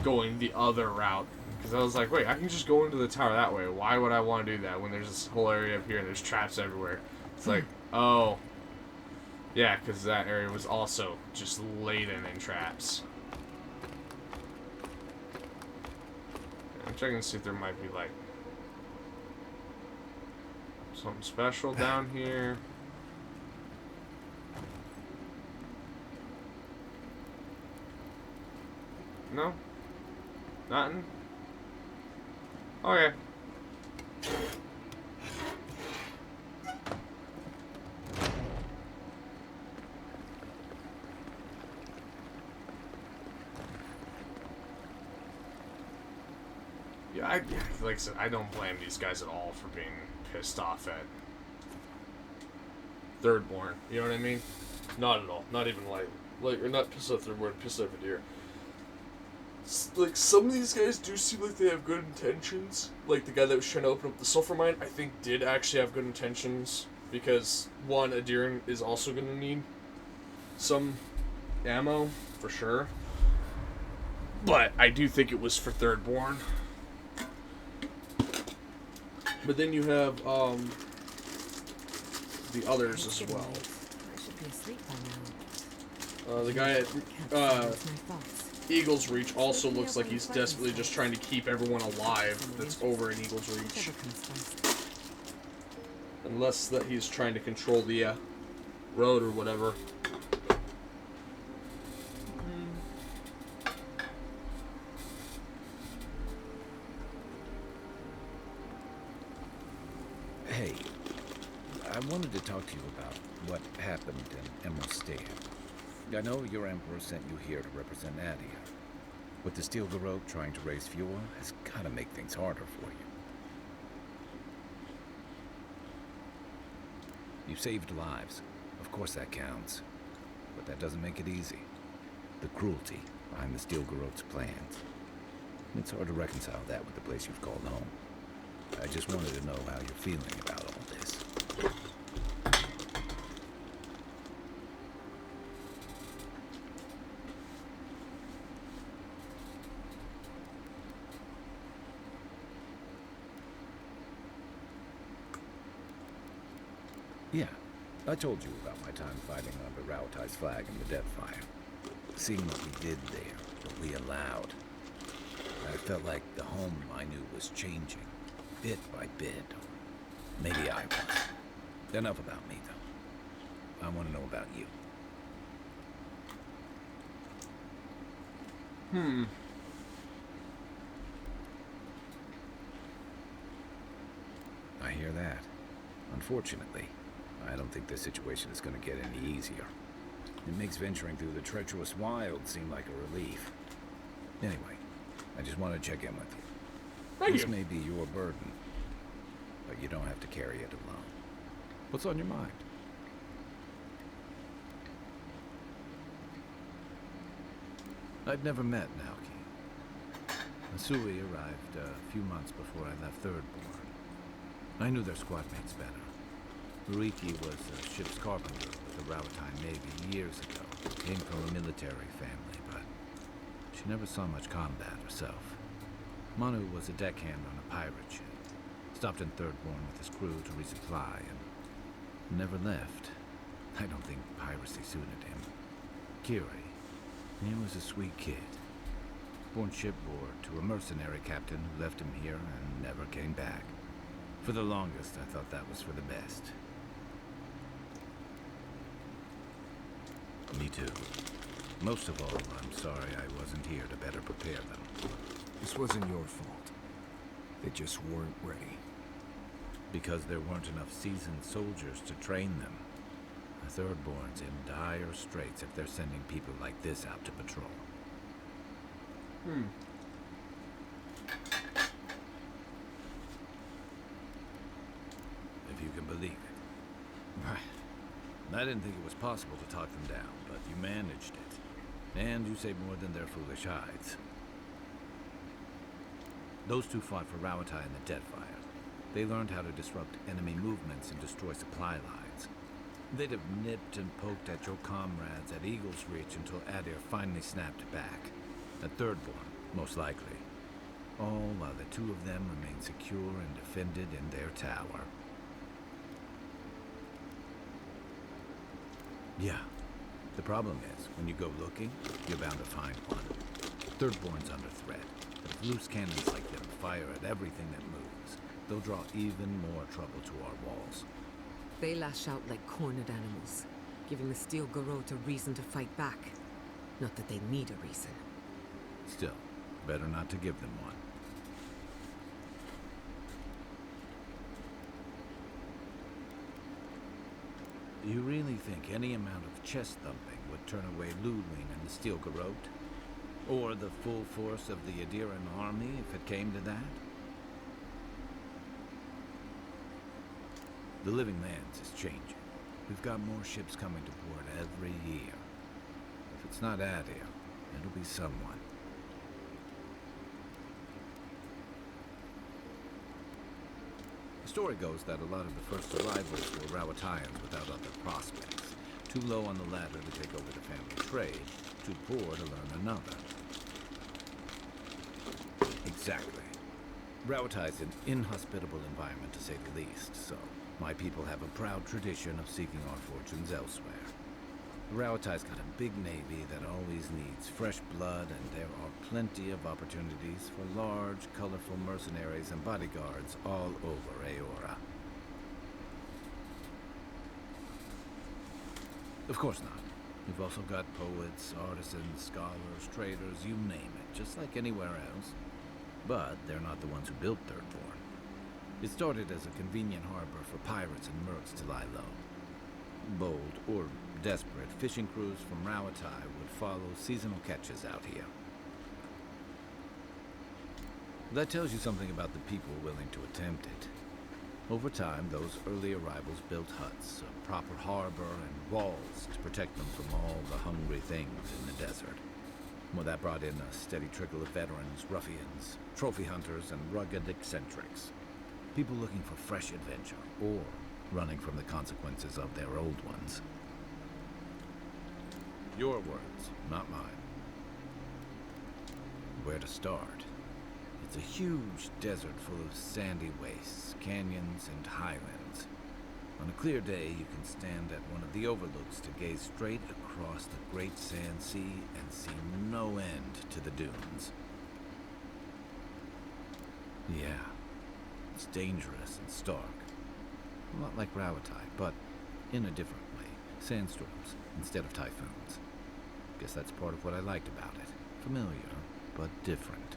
going the other route. Because I was like, wait, I can just go into the tower that way. Why would I want to do that when there's this whole area up here and there's traps everywhere? It's like, oh. Yeah, because that area was also just laden in traps. I'm checking to see if there might be, like, something special down here. No? Nothing? Okay. Yeah, like I said, I don't blame these guys at all for being pissed off at Thirdborn. You know what I mean? Not at all. Not even like or not pissed off Thirdborn, pissed off at Deer. Like, some of these guys do seem like they have good intentions. Like, the guy that was trying to open up the sulfur mine, I think did actually have good intentions. because one, Adir is also going to need some ammo for sure. But I do think it was for Thirdborn. But then you have the others as well. I should be asleep by now. The guy at Can't silence my thoughts. Eagle's Reach also looks like he's desperately just trying to keep everyone alive that's over in Eagle's Reach. Whichever comes first. Unless that he's trying to control the road or whatever. Hey, I wanted to talk to you about what happened in Emerald Stand. I know your Emperor sent you here to represent Adia. With the Steel Garrote trying to raise fuel, has gotta make things harder for you. You saved lives. Of course that counts. But that doesn't make it easy. The cruelty behind the Steel Garrote's plans. It's hard to reconcile that with the place you've called home. I just wanted to know how you're feeling about all this. Yeah, I told you about my time fighting under Rautai's flag in the Deathfire. Seeing what we did there, what we allowed. I felt like the home I knew was changing, bit by bit. Maybe I was. Enough about me, though. I want to know about you. I hear that. Unfortunately, I don't think this situation is going to get any easier. It makes venturing through the treacherous wild seem like a relief. Anyway, I just want to check in with you. This may be your burden, but you don't have to carry it alone. What's on your mind? I'd never met Naoki. Masui arrived a few months before I left Thirdborn. I knew their squad mates better. Ruiki was a ship's carpenter with the Rautai Navy years ago. Came from a military family, but she never saw much combat herself. Manu was a deckhand on a pirate ship. Stopped in Thirdborn with his crew to resupply and never left. I don't think piracy suited him. Kiri, he was a sweet kid. Born shipboard to a mercenary captain who left him here and never came back. For the longest, I thought that was for the best. Me too. Most of all, I'm sorry I wasn't here to better prepare them. This wasn't your fault. They just weren't ready. Because there weren't enough seasoned soldiers to train them. The Thirdborn's in dire straits if they're sending people like this out to patrol. If you can believe it. I didn't think it was possible to talk them down, but you managed it. And you saved more than their foolish hides. Those two fought for Rautai in the Deathfire. They learned how to disrupt enemy movements and destroy supply lines. They'd have nipped and poked at your comrades at Eagle's Reach until Adir finally snapped back. At Thirdborn, most likely. All while the two of them remained secure and defended in their tower. Yeah. The problem is, when you go looking, you're bound to find one. Thirdborn's under threat. If loose cannons like them fire at everything that moves, they'll draw even more trouble to our walls. They lash out like cornered animals, giving the Steel Garrote a reason to fight back. Not that they need a reason. Still, better not to give them one. Do you really think any amount of chest thumping would turn away Ludwig and the Steel Garrote? Or the full force of the Adiran army, if it came to that? The Living Lands is changing. We've got more ships coming to port every year. If it's not Adir, it'll be someone. story goes that a lot of the first arrivals were Rawatayans without other prospects. Too low on the ladder to take over the family trade, too poor to learn another. Exactly. Rawatai's an inhospitable environment, to say the least, so my people have a proud tradition of seeking our fortunes elsewhere. Rawatai's got a big navy that always needs fresh blood, and there are plenty of opportunities for large, colorful mercenaries and bodyguards all over Aora. Of course not. We've also got poets, artisans, scholars, traders, you name it, just like anywhere else. But they're not the ones who built Thirdborn. It started as a convenient harbor for pirates and mercs to lie low. Bold, or desperate, fishing crews from Rawatai would follow seasonal catches out here. That tells you something about the people willing to attempt it. Over time, those early arrivals built huts, a proper harbor, and walls to protect them from all the hungry things in the desert. Well, that brought in a steady trickle of veterans, ruffians, trophy hunters, and rugged eccentrics. People looking for fresh adventure, or running from the consequences of their old ones. Your words, not mine. Where to start? It's a huge desert full of sandy wastes, canyons, and highlands. On a clear day, you can stand at one of the overlooks to gaze straight across the great sand sea and see no end to the dunes. Yeah, it's dangerous and stark. A lot like Rawatai, but in a different way. Sandstorms instead of typhoons. Guess that's part of what I liked about it. Familiar, but different.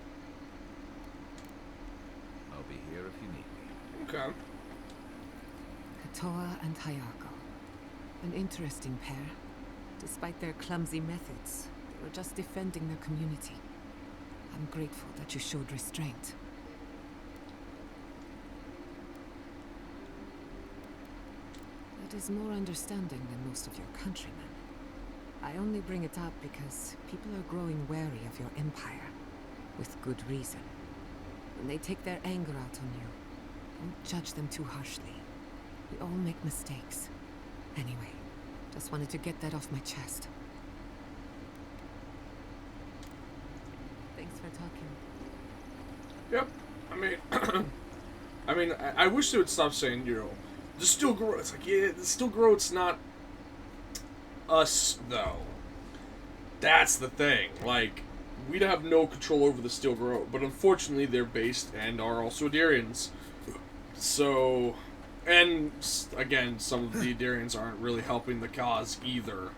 I'll be here if you need me. Okay. Katoa and Hayako. An interesting pair. Despite their clumsy methods, they were just defending their community. I'm grateful that you showed restraint. That is more understanding than most of your countrymen. I only bring it up because people are growing wary of your empire. With good reason. When they take their anger out on you, don't judge them too harshly. We all make mistakes. Anyway, just wanted to get that off my chest. Thanks for talking. Yep. I wish they would stop saying, the Still Grow. It's like, yeah, the Still Grow, it's not us, though. That's the thing. Like, we'd have no control over the Still Grow, but unfortunately they're based and are also Adarians. So, and again, some of the Adarians aren't really helping the cause either.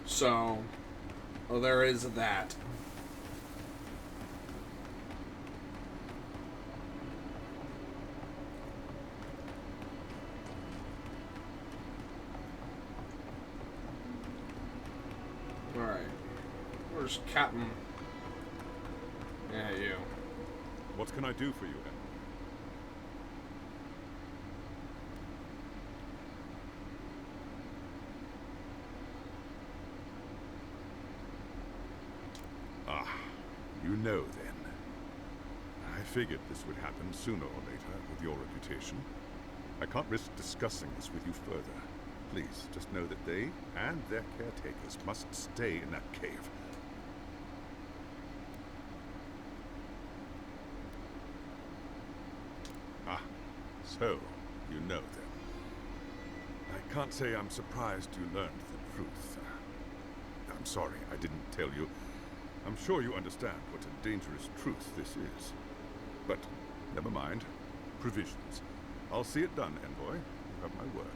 So, well, there is that. Alright. Where's Captain? Yeah, you. What can I do for you, Em? Ah, you know then. I figured this would happen sooner or later with your reputation. I can't risk discussing this with you further. Please, just know that they and their caretakers must stay in that cave. Ah, so you know them. I can't say I'm surprised you learned the truth. I'm sorry I didn't tell you. I'm sure you understand what a dangerous truth this is. But never mind. Provisions. I'll see it done, Envoy. You have my word.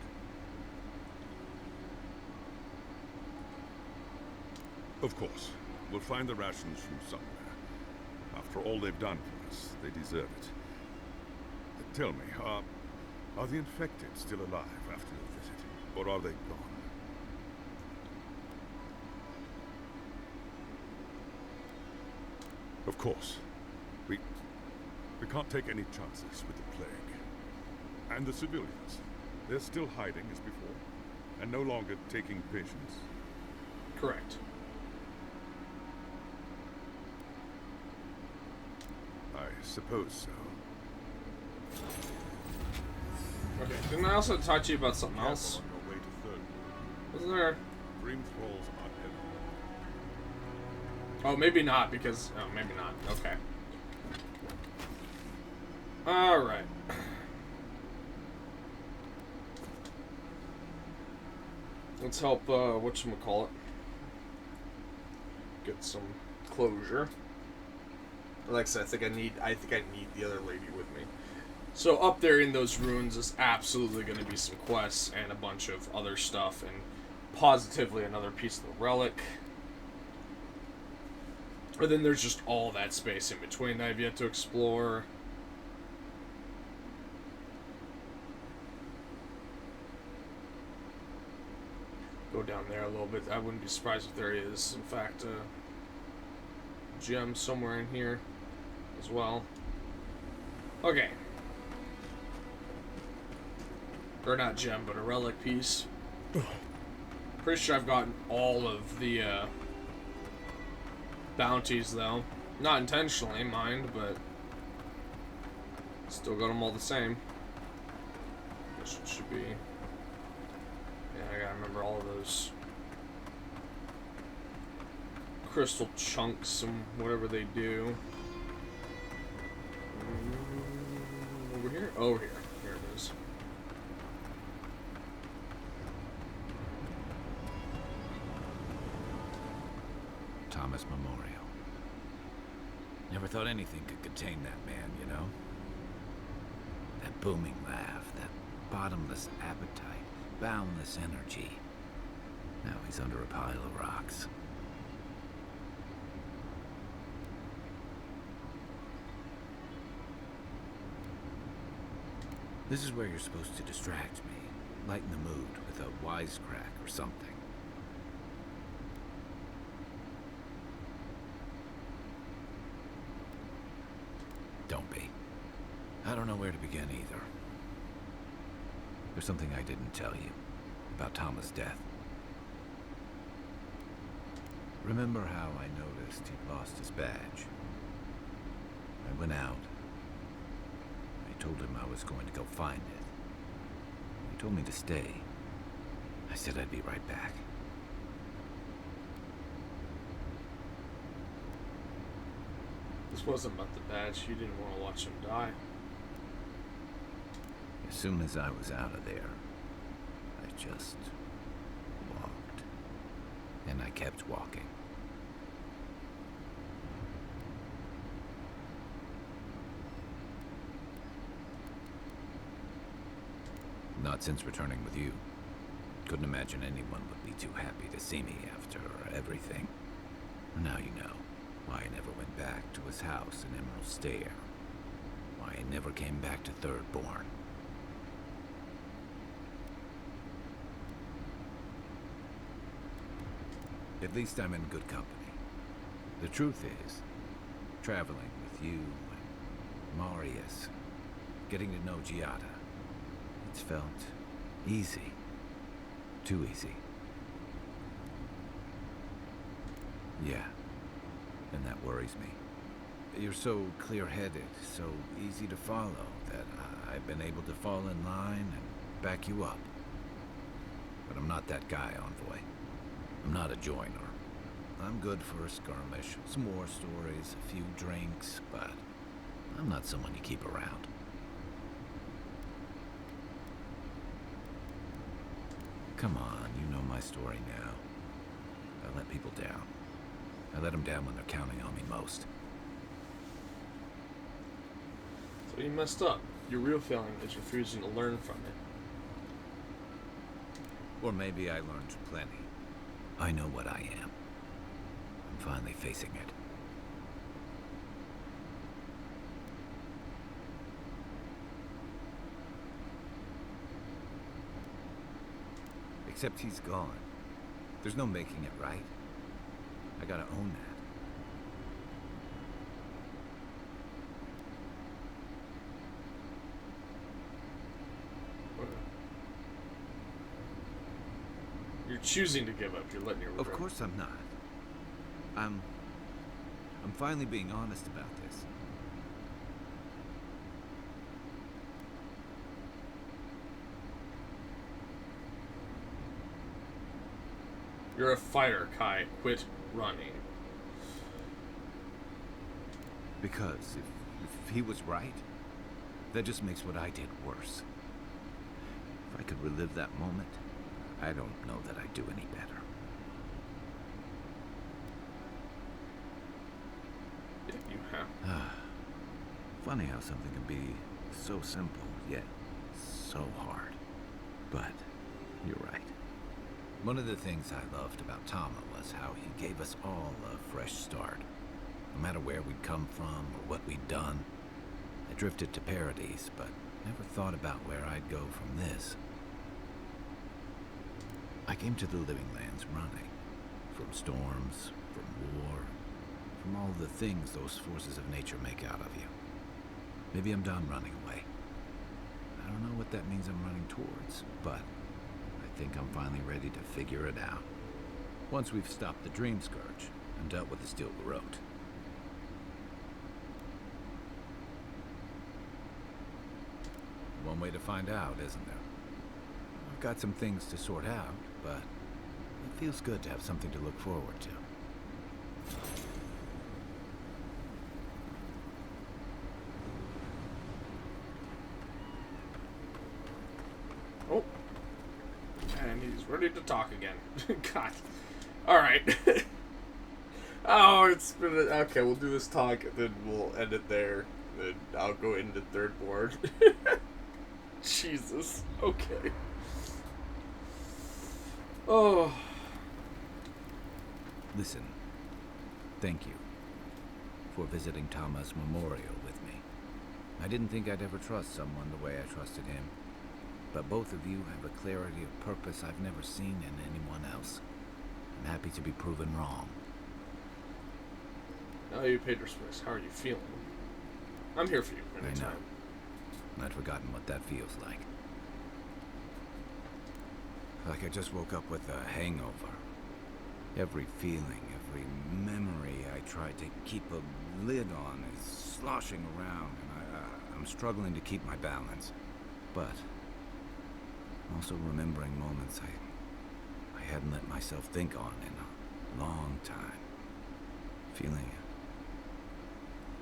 Of course. We'll find the rations from somewhere. After all they've done for us, they deserve it. Tell me, are the infected still alive after your visit? Or are they gone? Of course. We can't take any chances with the plague. And the civilians. They're still hiding as before. And no longer taking patients. Correct. I suppose so. Okay, didn't I also talk to you about something Careful else? on your way to Third. Wasn't there? Dream thralls are heavy. Oh, maybe not, because... Oh, maybe not. Okay. Alright. Let's help, whatchamacallit, get some closure. Like I said, I think I need the other lady with me. So up there in those ruins is absolutely going to be some quests and a bunch of other stuff, and positively another piece of the relic. And then there's just all that space in between that I've yet to explore. Go down there a little bit. I wouldn't be surprised if there is, in fact, a gem somewhere in here as well. Okay. Or not gem, but a relic piece. Pretty sure I've gotten all of the bounties, though. Not intentionally, mind, but still got them all the same. This should be... Yeah, I gotta remember all of those crystal chunks and whatever they do. Over here? Over here. Here it is. Thomas Memorial. Never thought anything could contain that man, you know? That booming laugh, that bottomless appetite, boundless energy. Now he's under a pile of rocks. This is where you're supposed to distract me, lighten the mood with a wisecrack or something. Don't be. I don't know where to begin either. There's something I didn't tell you about Thomas' death. Remember how I noticed he'd lost his badge? I went out. I told him I was going to go find it. He told me to stay. I said I'd be right back. This wasn't about the badge. You didn't want to watch him die. As soon as I was out of there, I just walked. And I kept walking. Not since returning with you. Couldn't imagine anyone would be too happy to see me after everything. Now you know why I never went back to his house in Emerald Stair. Why I never came back to Thirdborn. At least I'm in good company. The truth is, traveling with you and Marius, getting to know Giada, it's felt easy. Too easy. Yeah, and that worries me. You're so clear-headed, so easy to follow, that I've been able to fall in line and back you up. But I'm not that guy, Envoy. I'm not a joiner. I'm good for a skirmish, some war stories, a few drinks, but I'm not someone you keep around. Come on, you know my story now. I let people down. I let them down when they're counting on me most. So you messed up. Your real failing is refusing to learn from it. Or maybe I learned plenty. I know what I am. I'm finally facing it. Except he's gone. There's no making it right. I gotta own that. You're choosing to give up. You're letting your regret. Of course I'm not. I'm finally being honest about this. You're a fighter, Kai. Quit running. Because if he was right, that just makes what I did worse. If I could relive that moment, I don't know that I'd do any better. Yeah, you have. Funny how something can be so simple, yet so hard. But you're right. One of the things I loved about Tama was how he gave us all a fresh start. No matter where we'd come from or what we'd done. I drifted to Paradise, but never thought about where I'd go from this. I came to the Living Lands running. From storms, from war, from all the things those forces of nature make out of you. Maybe I'm done running away. I don't know what that means I'm running towards, but I think I'm finally ready to figure it out. Once we've stopped the Dream Scourge and dealt with the Steel Garrote. One way to find out, isn't there? I've got some things to sort out, but it feels good to have something to look forward to. Oh. And he's ready to talk again. God. Alright. Oh, it's been... Okay, we'll do this talk, and then we'll end it there. Then I'll go into third board. Jesus. Okay. Oh. Listen, thank you for visiting Tama's memorial with me. I didn't think I'd ever trust someone the way I trusted him. But both of you have a clarity of purpose I've never seen in anyone else. I'm happy to be proven wrong. Now you paid respects. How are you feeling? I'm here for you anytime. I know. I'd forgotten what that feels like. Like I just woke up with a hangover. Every feeling, every memory I tried to keep a lid on is sloshing around, and I'm struggling to keep my balance. But I'm also remembering moments I hadn't let myself think on in a long time. Feeling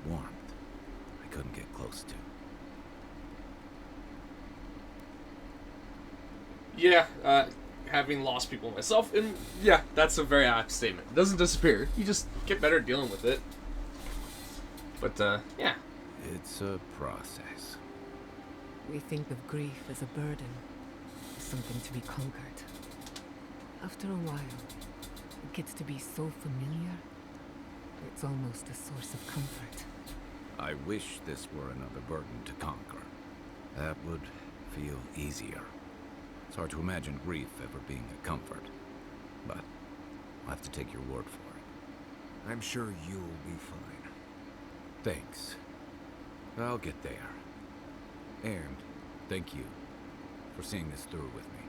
warmth I couldn't get close to. Yeah, having lost people myself, and yeah, that's a very apt statement. It doesn't disappear. You just get better at dealing with it. But, yeah. It's a process. We think of grief as a burden, something to be conquered. After a while, it gets to be so familiar, it's almost a source of comfort. I wish this were another burden to conquer. That would feel easier. It's hard to imagine grief ever being a comfort, but I'll have to take your word for it. I'm sure you'll be fine. Thanks. I'll get there. And thank you for seeing this through with me.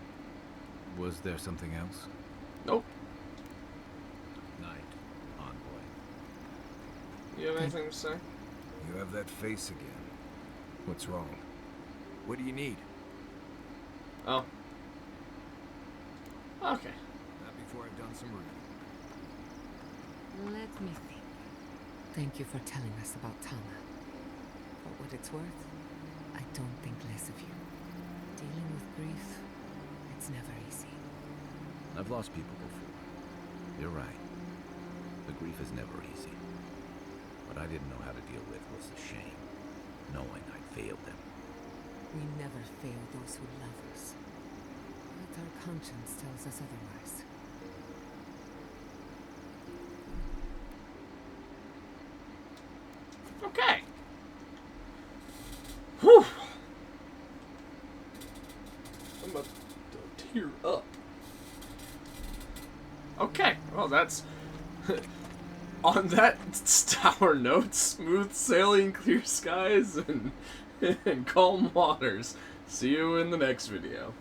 Was there something else? Nope. Night, envoy. You have anything to say? You have that face again. What's wrong? What do you need? Oh. Okay. Not before I've done some reading. Let me think. Thank you for telling us about Tama. For what it's worth, I don't think less of you. Dealing with grief, it's never easy. I've lost people before. You're right. The grief is never easy. What I didn't know how to deal with was the shame, knowing I'd failed them. We never fail those who love us. But our conscience tells us otherwise. Okay. Whew. I'm about to tear up. Okay, well that's... On that sour note, smooth sailing, clear skies, and calm waters. See you in the next video.